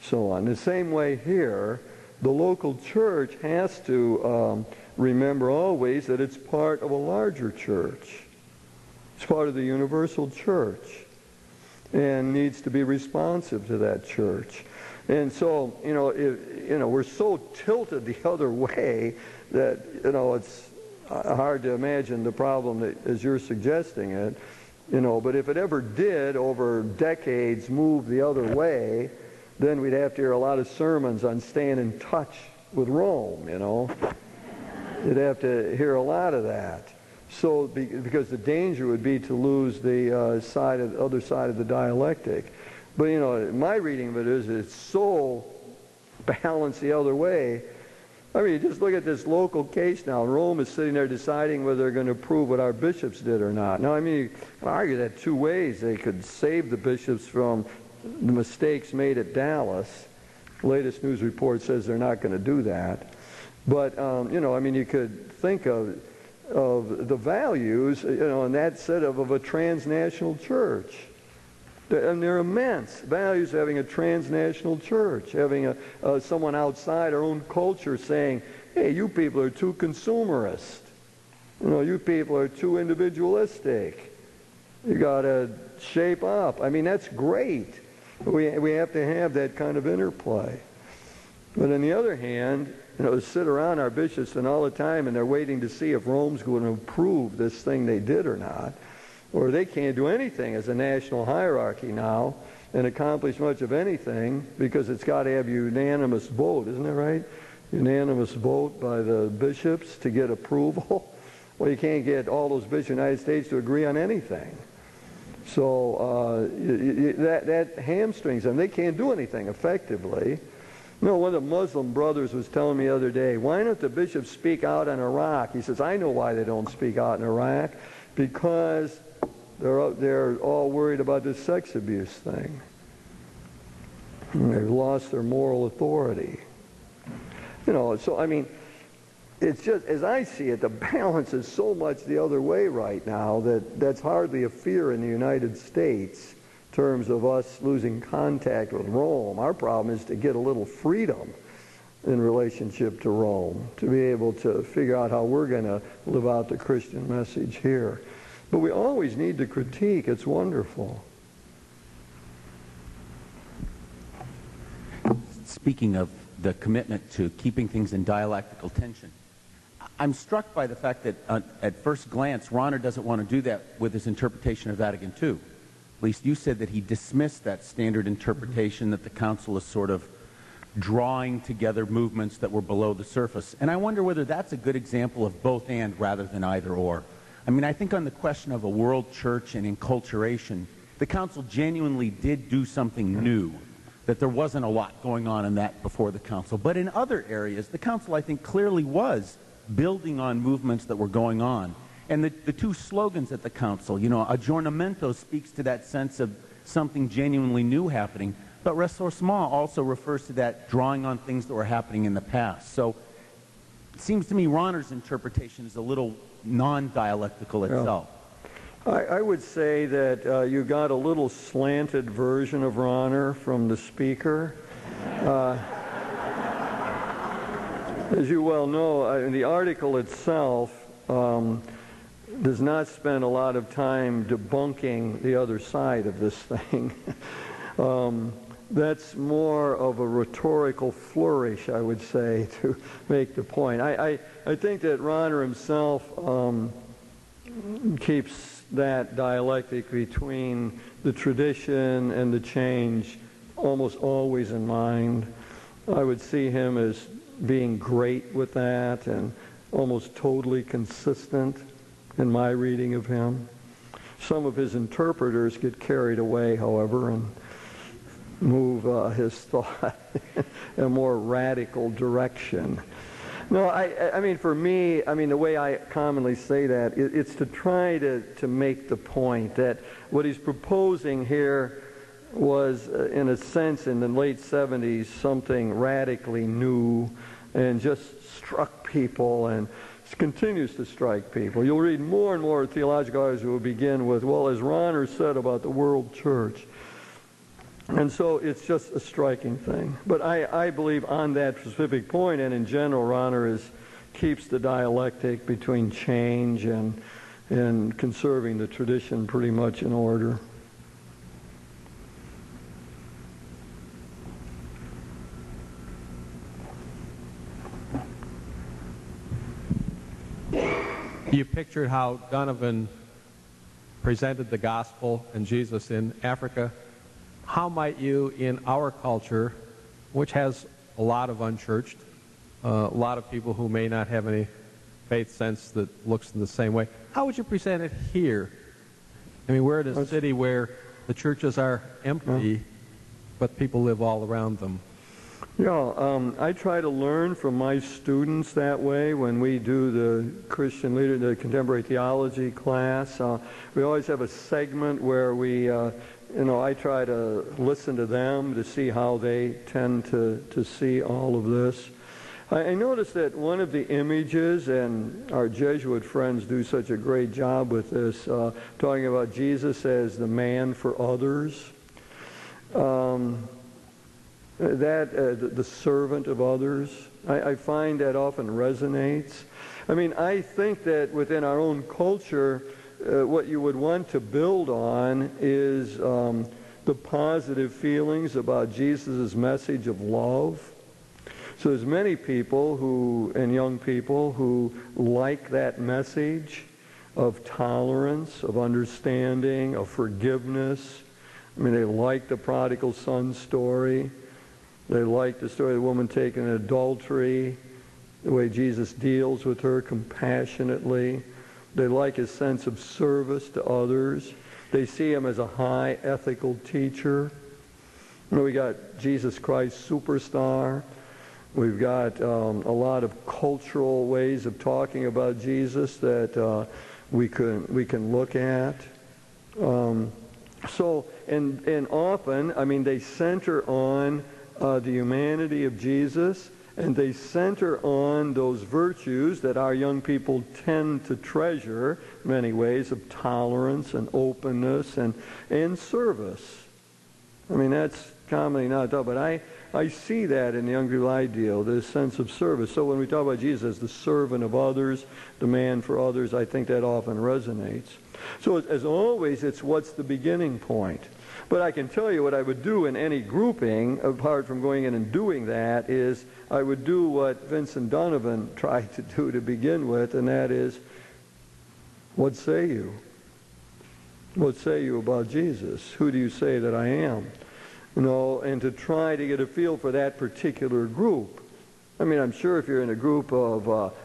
so on. The same way here, the local church has to remember always that it's part of a larger church. It's part of the universal church and needs to be responsive to that church. And so, we're so tilted the other way that, it's hard to imagine the problem that, as you're suggesting it, but if it ever did over decades move the other way, then we'd have to hear a lot of sermons on staying in touch with Rome, You'd have to hear a lot of that. So, because the danger would be to lose the other side of the dialectic. But, my reading of it is it's so balanced the other way. I mean, just look at this local case now. Rome is sitting there deciding whether they're going to approve what our bishops did or not. Now, I mean, you can argue that two ways. They could save the bishops from the mistakes made at Dallas. The latest news report says they're not going to do that. But, you could think of the values, in that set of a transnational church. And they're immense values of having a transnational church, having someone outside our own culture saying, hey, you people are too consumerist. You people are too individualistic. You got to shape up. I mean, that's great. We have to have that kind of interplay. But on the other hand, sit around our bishops and all the time and they're waiting to see if Rome's going to approve this thing they did or not. Or they can't do anything as a national hierarchy now and accomplish much of anything because it's got to have a unanimous vote, isn't it right? Unanimous vote by the bishops to get approval. Well, you can't get all those bishops in the United States to agree on anything. So that hamstrings them. They can't do anything effectively. You know, one of the Muslim brothers was telling me the other day, why don't the bishops speak out on Iraq? He says, I know why they don't speak out in Iraq, because they're all worried about this sex abuse thing. And they've lost their moral authority. You know, so I mean, it's just, as I see it, the balance is so much the other way right now that that's hardly a fear in the United States in terms of us losing contact with Rome. Our problem is to get a little freedom in relationship to Rome, to be able to figure out how we're going to live out the Christian message here. But we always need to critique. It's wonderful. Speaking of the commitment to keeping things in dialectical tension, I'm struck by the fact that at first glance, Ronner doesn't want to do that with his interpretation of Vatican II. At least you said that he dismissed that standard interpretation, that the Council is sort of drawing together movements that were below the surface. And I wonder whether that's a good example of both and rather than either or. I mean, I think on the question of a world church and enculturation, the Council genuinely did do something new, that there wasn't a lot going on in that before the Council. But in other areas, the Council, I think, clearly was building on movements that were going on. And the two slogans at the Council, you know, aggiornamento speaks to that sense of something genuinely new happening, but ressourcement also refers to that drawing on things that were happening in the past. So it seems to me Ronner's interpretation is a little non-dialectical itself. Yeah. I would say that you got a little slanted version of Ronner from the speaker. As you well know, the article itself does not spend a lot of time debunking the other side of this thing. That's more of a rhetorical flourish, I would say, to make the point. I think that Ronner himself keeps that dialectic between the tradition and the change almost always in mind. I would see him as being great with that and almost totally consistent in my reading of him. Some of his interpreters get carried away, however, and move his thought in a more radical direction. No, I mean, for me, I mean, the way I commonly say that, it's to try to make the point that what he's proposing here was, in a sense, in the late 70s, something radically new and just struck people and continues to strike people. You'll read more and more theological articles who will begin with, well, as Ronner said about the world church. And so it's just a striking thing. But I believe on that specific point, and in general, Ronner keeps the dialectic between change and conserving the tradition pretty much in order. You pictured how Donovan presented the gospel and Jesus in Africa. How might you, in our culture, which has a lot of unchurched, a lot of people who may not have any faith sense that looks in the same way, how would you present it here? I mean, we're in a city where the churches are empty, but people live all around them. Yeah, I try to learn from my students that way when we do the Christian leader, the contemporary theology class. We always have a segment where we, I try to listen to them to see how they tend to see all of this. I noticed that one of the images, and our Jesuit friends do such a great job with this, talking about Jesus as the man for others. The servant of others, I find that often resonates. I mean, I think that within our own culture, what you would want to build on is the positive feelings about Jesus' message of love. So there's many people and young people who like that message of tolerance, of understanding, of forgiveness. I mean, they like the prodigal son story. They like the story of the woman taken in adultery, the way Jesus deals with her compassionately. They like his sense of service to others. They see him as a high ethical teacher. We got Jesus Christ superstar. We've got a lot of cultural ways of talking about Jesus that we can look at. And often, I mean, they center on the humanity of Jesus, and they center on those virtues that our young people tend to treasure in many ways, of tolerance and openness and service. I mean, that's commonly not done, but I see that in the young people I deal, this sense of service. So when we talk about Jesus as the servant of others, the man for others, I think that often resonates. So as always, it's what's the beginning point. But I can tell you what I would do in any grouping, apart from going in and doing that, is I would do what Vincent Donovan tried to do to begin with, and that is, what say you? What say you about Jesus? Who do you say that I am? You know, and to try to get a feel for that particular group. I mean, I'm sure if you're in a group of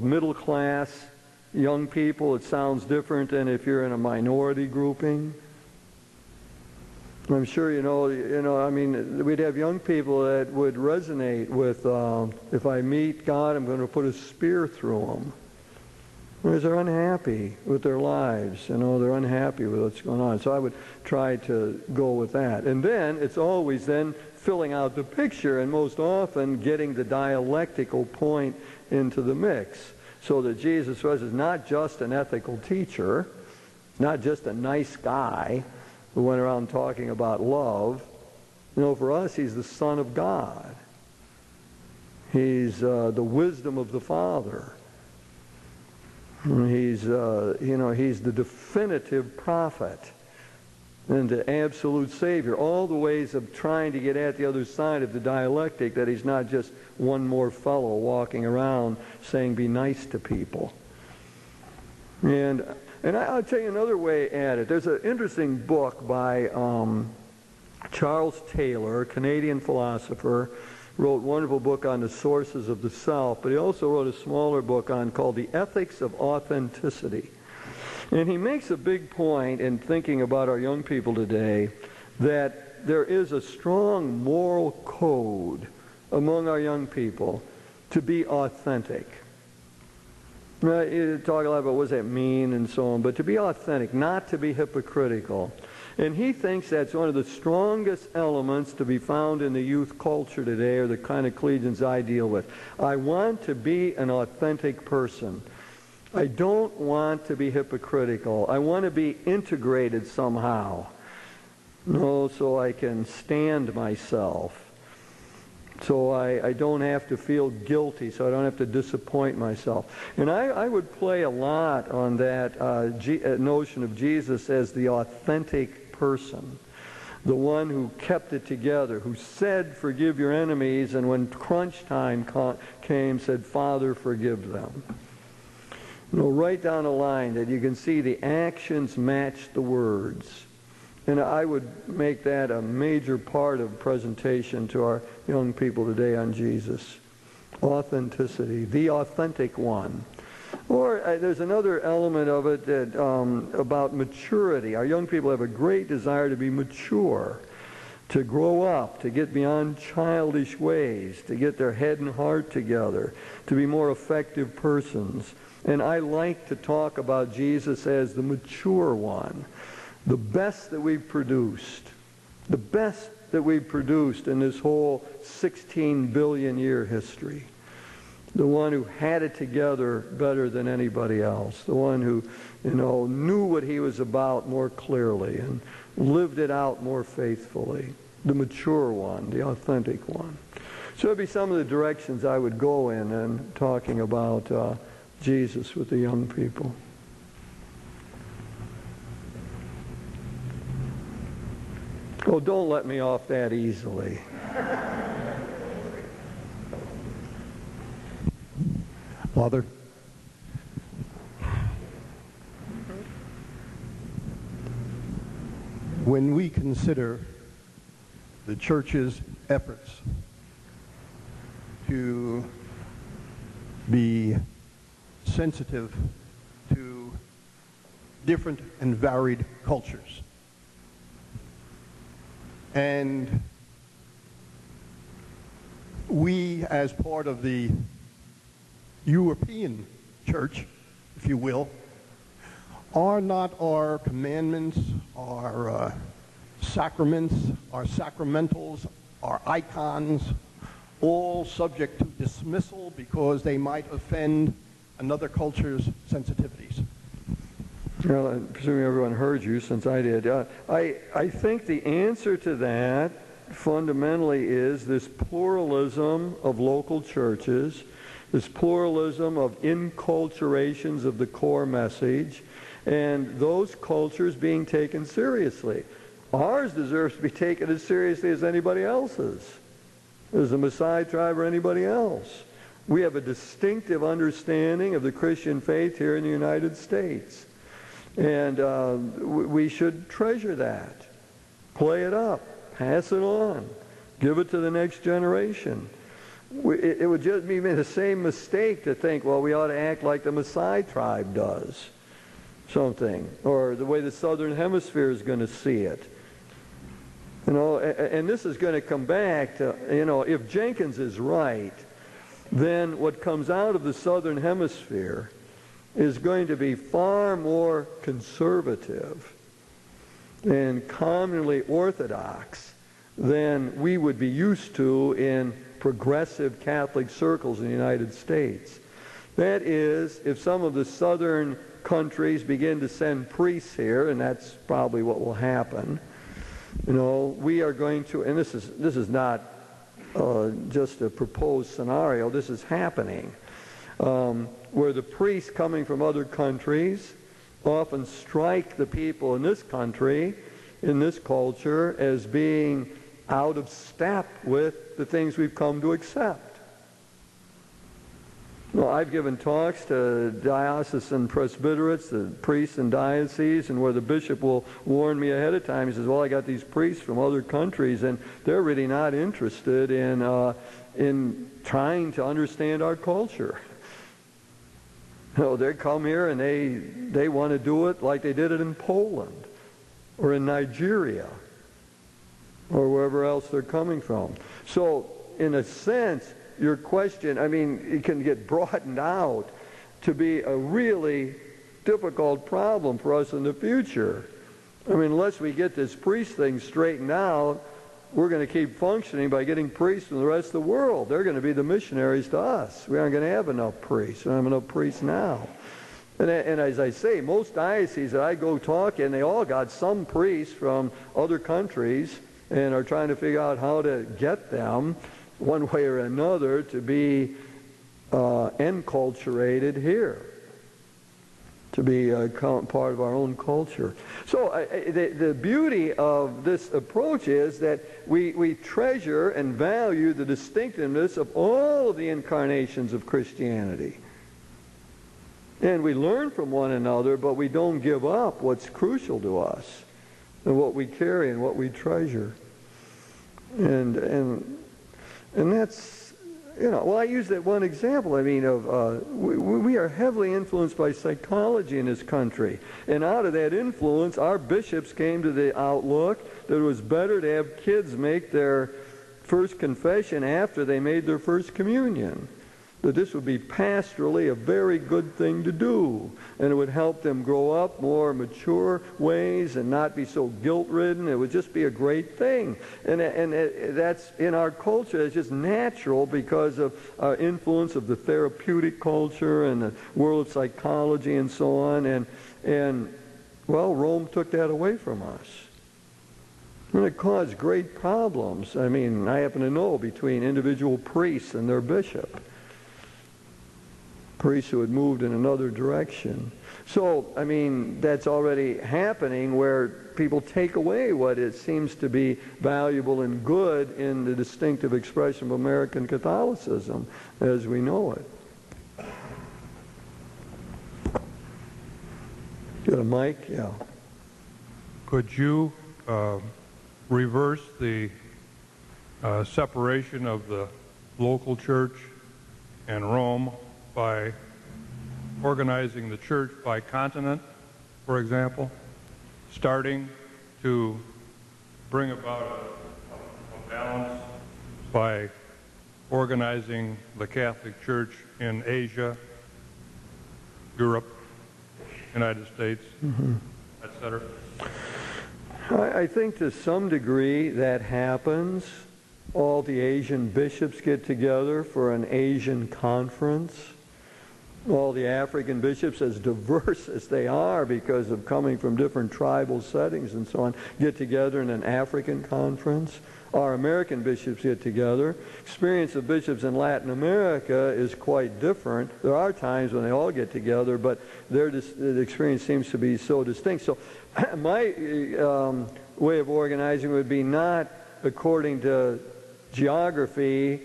middle class young people, it sounds different than if you're in a minority grouping. I'm sure you know. I mean, we'd have young people that would resonate with, if I meet God, I'm going to put a spear through them. Because they're unhappy with their lives, you know, they're unhappy with what's going on. So I would try to go with that. And then it's always then filling out the picture, and most often getting the dialectical point into the mix, so that Jesus was not just an ethical teacher, not just a nice guy who went around talking about love. You know, for us, he's the Son of God. He's the wisdom of the Father. He's, he's the definitive prophet and the absolute Savior. All the ways of trying to get at the other side of the dialectic, that he's not just one more fellow walking around saying, be nice to people. And I'll tell you another way at it. There's an interesting book by Charles Taylor, a Canadian philosopher, wrote a wonderful book on the sources of the self, but he also wrote a smaller book called The Ethics of Authenticity. And he makes a big point in thinking about our young people today that there is a strong moral code among our young people to be authentic. You talk a lot about what does that mean and so on, but to be authentic, not to be hypocritical. And he thinks that's one of the strongest elements to be found in the youth culture today, or the kind of collegians I deal with. I want to be an authentic person. I don't want to be hypocritical. I want to be integrated somehow. No, so I can stand myself. So I don't have to feel guilty, so I don't have to disappoint myself. And I would play a lot on that notion of Jesus as the authentic person, the one who kept it together, who said, forgive your enemies, and when crunch time came, said, Father, forgive them. You know, right down the line that you can see the actions match the words. And I would make that a major part of presentation to our young people today on Jesus. Authenticity, the authentic one. Or there's another element of it that about maturity. Our young people have a great desire to be mature, to grow up, to get beyond childish ways, to get their head and heart together, to be more effective persons. And I like to talk about Jesus as the mature one. The best that we've produced, the best that we've produced in this whole 16 billion year history. The one who had it together better than anybody else. The one who, knew what he was about more clearly and lived it out more faithfully. The mature one, the authentic one. So that'd be some of the directions I would go in talking about Jesus with the young people. Oh, don't let me off that easily. Father, when we consider the church's efforts to be sensitive to different and varied cultures. And we, as part of the European church, if you will, are not our commandments, our sacraments, our sacramentals, our icons, all subject to dismissal because they might offend another culture's sensitivities? Well, I'm presuming everyone heard you, since I did. I think the answer to that fundamentally is this pluralism of local churches, this pluralism of inculturations of the core message, and those cultures being taken seriously. Ours deserves to be taken as seriously as anybody else's, as the Maasai tribe or anybody else. We have a distinctive understanding of the Christian faith here in the United States. And we should treasure that, play it up, pass it on, give it to the next generation. It would just be the same mistake to think, well, we ought to act like the Maasai tribe does something, or the way the Southern Hemisphere is going to see it. You know, and this is going to come back to, you know, if Jenkins is right, then what comes out of the Southern Hemisphere is going to be far more conservative and commonly orthodox than we would be used to in progressive Catholic circles in the United States. That is, if some of the southern countries begin to send priests here, and that's probably what will happen, you know, we are going to, and this is not just a proposed scenario, this is happening, where the priests coming from other countries often strike the people in this country, in this culture, as being out of step with the things we've come to accept. Well, I've given talks to diocesan presbyterates, the priests in dioceses, and where the bishop will warn me ahead of time. He says, well, I got these priests from other countries, and they're really not interested in trying to understand our culture. No, they come here and they want to do it like they did it in Poland or in Nigeria or wherever else they're coming from. So, in a sense, your question, I mean, it can get broadened out to be a really difficult problem for us in the future. I mean, unless we get this priest thing straightened out, we're going to keep functioning by getting priests from the rest of the world. They're going to be the missionaries to us. We aren't going to have enough priests. We don't have enough priests now. And as I say, most dioceses that I go talk in, they all got some priests from other countries and are trying to figure out how to get them, one way or another, to be enculturated here, to be part of our own culture. So the beauty of this approach is that we treasure and value the distinctiveness of all of the incarnations of Christianity. And we learn from one another, but we don't give up what's crucial to us and what we carry and what we treasure. And that's, you know, well, I use that one example. I mean, we are heavily influenced by psychology in this country. And out of that influence, our bishops came to the outlook that it was better to have kids make their first confession after they made their first communion. That this would be pastorally a very good thing to do. And it would help them grow up more mature ways and not be so guilt-ridden. It would just be a great thing. And that's, in our culture, it's just natural because of our influence of the therapeutic culture and the world of psychology and so on. And well, Rome took that away from us. And it caused great problems. I mean, I happen to know between individual priests and their bishop. Priests who had moved in another direction. So, I mean, that's already happening where people take away what it seems to be valuable and good in the distinctive expression of American Catholicism as we know it. Got a mic? Yeah. Could you reverse the separation of the local church and Rome by organizing the church by continent for example, starting to bring about a balance by organizing the Catholic Church in Asia, Europe, United States, etc.? I think to some degree that happens. All the Asian bishops get together for an Asian conference. All the African bishops, as diverse as they are because of coming from different tribal settings and so on, get together in an African conference. Our American bishops get together. Experience of bishops in Latin America is quite different. There are times when they all get together, but the experience seems to be so distinct. So my way of organizing would be not according to geography,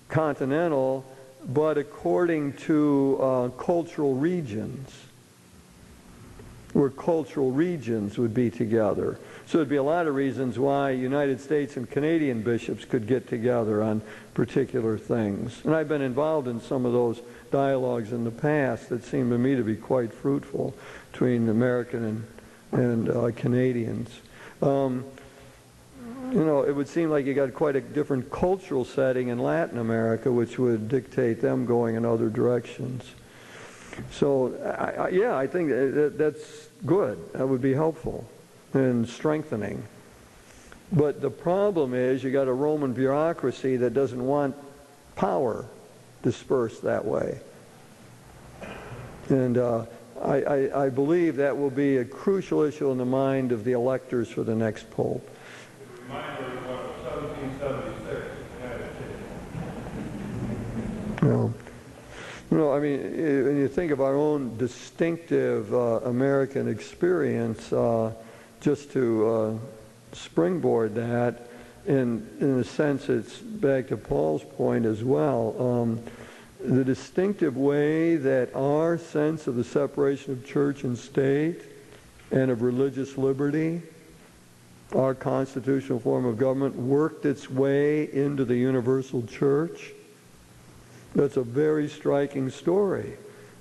continental, but according to cultural regions, where cultural regions would be together. So there'd be a lot of reasons why United States and Canadian bishops could get together on particular things. And I've been involved in some of those dialogues in the past that seem to me to be quite fruitful between American and Canadians. You know, it would seem like you got quite a different cultural setting in Latin America, which would dictate them going in other directions. So, yeah, I think that's good. That would be helpful and strengthening. But the problem is you got a Roman bureaucracy that doesn't want power dispersed that way. And I believe that will be a crucial issue in the mind of the electors for the next pope. Reminder of 1776 United States. You know, I mean, when you think of our own distinctive American experience, just to springboard that, in a sense it's back to Paul's point as well, the distinctive way that our sense of the separation of church and state and of religious liberty, our constitutional form of government, worked its way into the universal church. That's a very striking story.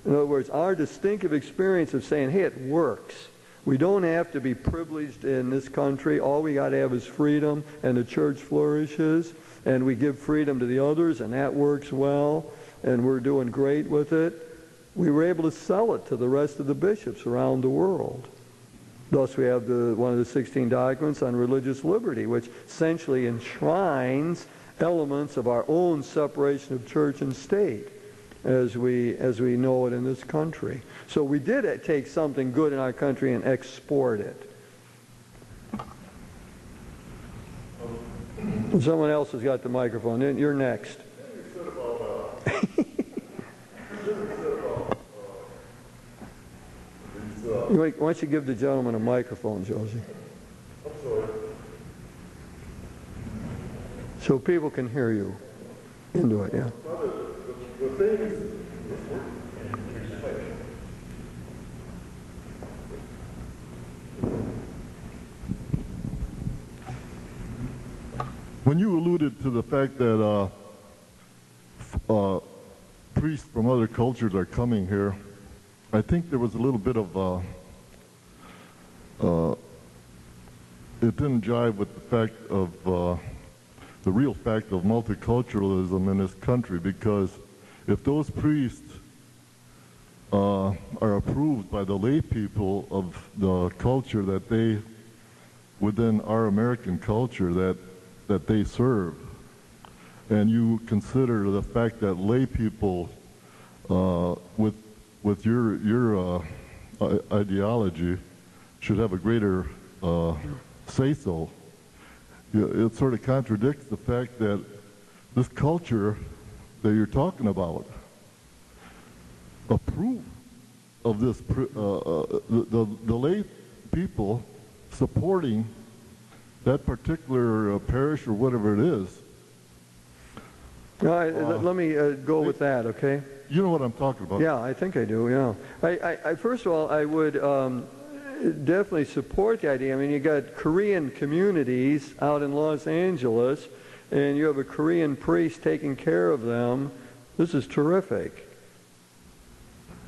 In other words, our distinctive experience of saying, hey, it works. We don't have to be privileged in this country. All we got to have is freedom, and the church flourishes, and we give freedom to the others, and that works well, and we're doing great with it. We were able to sell it to the rest of the bishops around the world. Thus, we have one of the 16 documents on religious liberty, which essentially enshrines elements of our own separation of church and state as we know it in this country. So we did take something good in our country and export it. Someone else has got the microphone. You're next. Why don't you give the gentleman a microphone, Josie? I'm sorry. So people can hear you into it, yeah. The thing is, when you alluded to the fact that priests from other cultures are coming here, I think there was a little bit of it didn't jive with the fact of the real fact of multiculturalism in this country, because if those priests are approved by the lay people of the culture that they, within our American culture that they serve, and you consider the fact that lay people with your ideology should have a greater say-so, it sort of contradicts the fact that this culture that you're talking about approve of this, the lay people supporting that particular parish or whatever it is. Let me go with that, okay? You know what I'm talking about. Yeah, I think I do, yeah. I first of all, I would definitely support the idea. I mean, you got Korean communities out in Los Angeles, and you have a Korean priest taking care of them. This is terrific.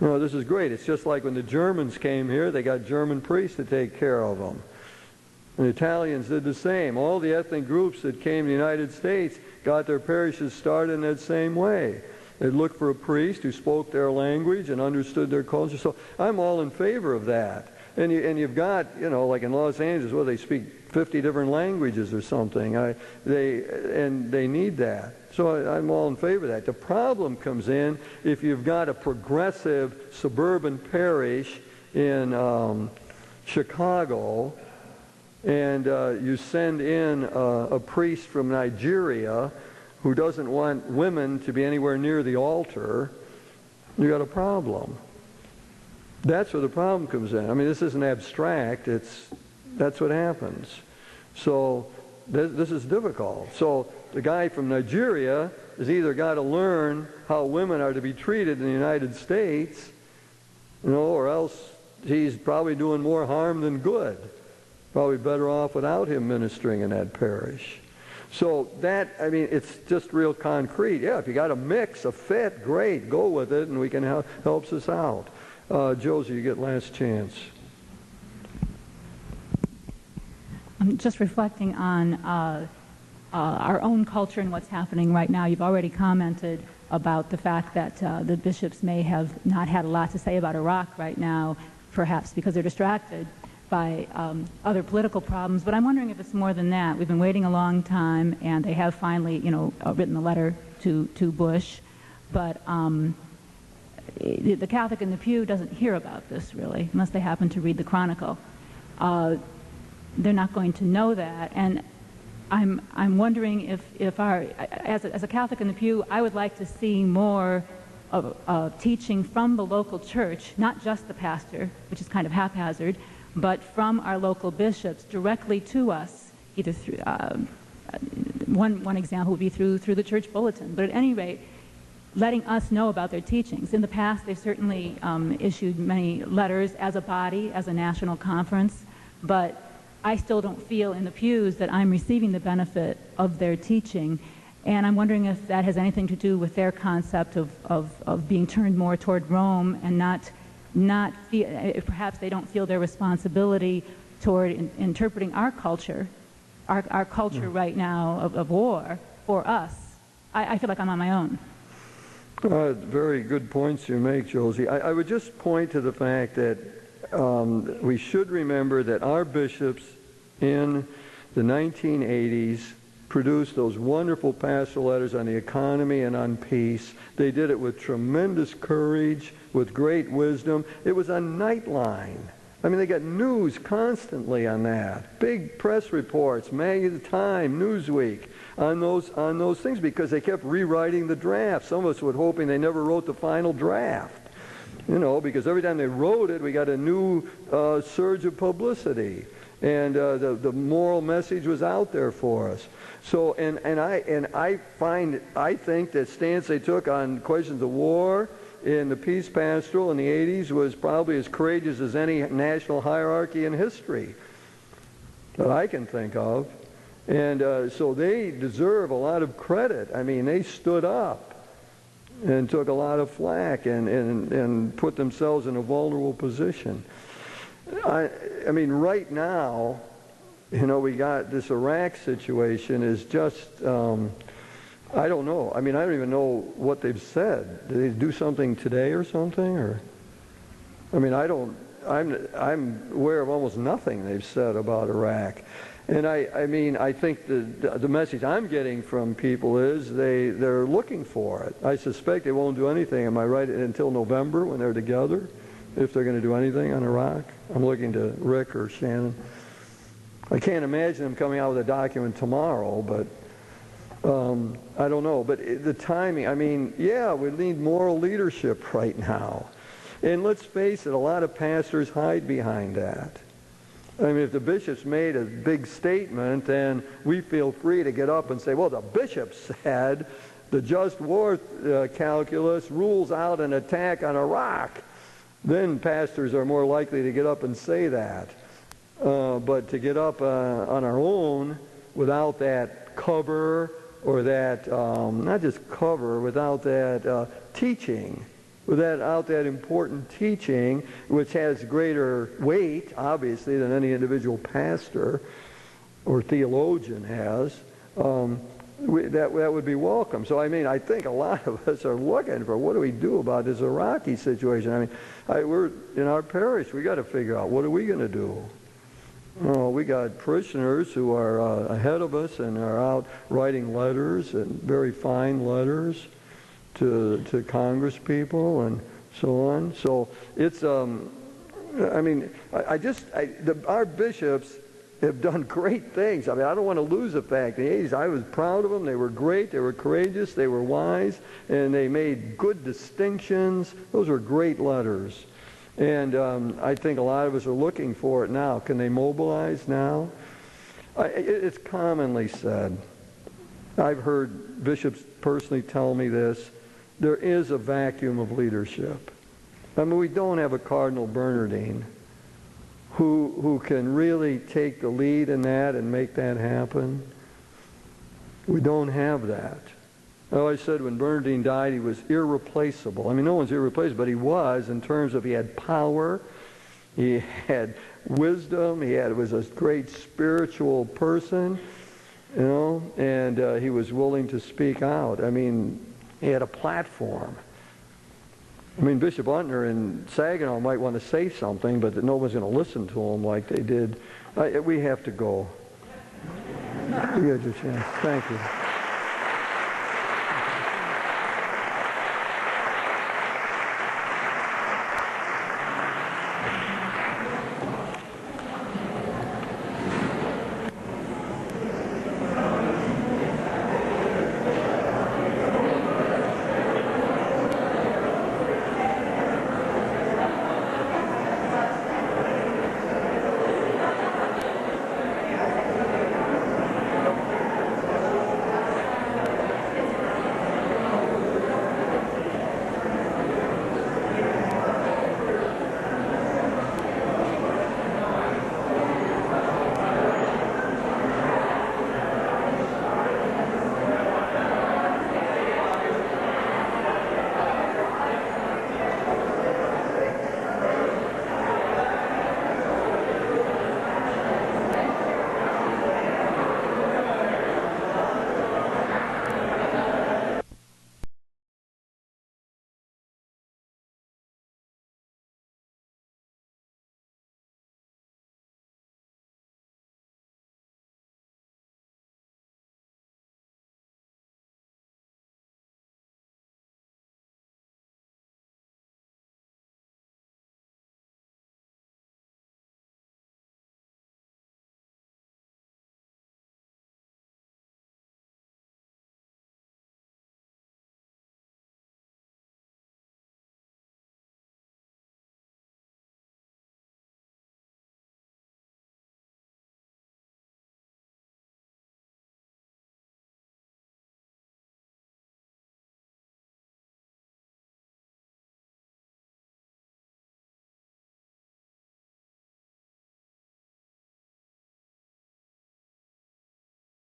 You know, this is great. It's just like when the Germans came here, they got German priests to take care of them. And the Italians did the same. All the ethnic groups that came to the United States got their parishes started in that same way. They'd look for a priest who spoke their language and understood their culture. So I'm all in favor of that. And you've got, you know, like in Los Angeles, where they speak 50 different languages or something. They need that. So I'm all in favor of that. The problem comes in if you've got a progressive suburban parish in Chicago, and you send in a priest from Nigeria who doesn't want women to be anywhere near the altar, you got a problem. That's where the problem comes in. I mean, this isn't abstract. That's what happens. So this is difficult. So the guy from Nigeria has either got to learn how women are to be treated in the United States, you know, or else he's probably doing more harm than good. Probably better off without him ministering in that parish. So that, I mean, it's just real concrete. Yeah, if you got a mix, a fit, great, go with it, and we can helps us out. Josie, you get last chance. I'm just reflecting on our own culture and what's happening right now. You've already commented about the fact that the bishops may have not had a lot to say about Iraq right now, perhaps because they're distracted by other political problems. But I'm wondering if it's more than that. We've been waiting a long time, and they have finally, you know, written a letter to Bush. But the Catholic in the pew doesn't hear about this, really, unless they happen to read the Chronicle. They're not going to know that. And I'm wondering if as a Catholic in the pew, I would like to see more of teaching from the local church, not just the pastor, which is kind of haphazard, but from our local bishops directly to us, either through, one example would be through the church bulletin. But at any rate, letting us know about their teachings. In the past, they've certainly issued many letters as a body, as a national conference, but I still don't feel in the pews that I'm receiving the benefit of their teaching. And I'm wondering if that has anything to do with their concept of being turned more toward Rome and not feel, if perhaps they don't feel their responsibility toward interpreting our culture, our culture right now of war for us. I feel like I'm on my own. Very good points you make, Josie. I would just point to the fact that we should remember that our bishops in the 1980s produced those wonderful pastoral letters on the economy and on peace. They did it with tremendous courage, with great wisdom. It was on Nightline. I mean, they got news constantly on that. Big press reports, The Time, Newsweek, on those things, because they kept rewriting the draft. Some of us were hoping they never wrote the final draft. You know, because every time they wrote it, we got a new surge of publicity, and the moral message was out there for us. So, I think that stance they took on questions of war in the peace pastoral in the 80s was probably as courageous as any national hierarchy in history that I can think of, and so they deserve a lot of credit. I mean, they stood up and took a lot of flack and put themselves in a vulnerable position. I mean, right now, you know, we got this Iraq situation is just, I don't know. I mean, I don't even know what they've said. Did they do something today or something? Or, I mean, I'm aware of almost nothing they've said about Iraq. And I mean, I think the message I'm getting from people is they're looking for it. I suspect they won't do anything, am I right, until November when they're together, if they're going to do anything on Iraq. I'm looking to Rick or Shannon. I can't imagine them coming out with a document tomorrow, but I don't know. But the timing, I mean, yeah, we need moral leadership right now. And let's face it, a lot of pastors hide behind that. I mean, if the bishops made a big statement, then we feel free to get up and say, well, the bishop said the just war calculus rules out an attack on Iraq. Then pastors are more likely to get up and say that. But to get up on our own without that cover or that, not just cover, without that teaching without that important teaching, which has greater weight, obviously, than any individual pastor or theologian has, that would be welcome. So, I mean, I think a lot of us are looking for what do we do about this Iraqi situation. I mean, we're in our parish, we got to figure out what are we going to do. We got parishioners who are ahead of us and are out writing letters, and very fine letters to Congress people and so on. So it's, I mean, our bishops have done great things. I mean, I don't want to lose the fact. In the 80s, I was proud of them. They were great. They were courageous. They were wise. And they made good distinctions. Those were great letters. And I think a lot of us are looking for it now. Can they mobilize now? It's commonly said. I've heard bishops personally tell me this. There is a vacuum of leadership. I mean, we don't have a Cardinal Bernardine who can really take the lead in that and make that happen. We don't have that. I always said when Bernardine died, he was irreplaceable. I mean, no one's irreplaceable, but he was in terms of he had power, he had wisdom, was a great spiritual person, you know, and he was willing to speak out. I mean, he had a platform. I mean, Bishop Untner in Saginaw might want to say something, but no one's going to listen to him like they did. We have to go. You had your chance. Thank you.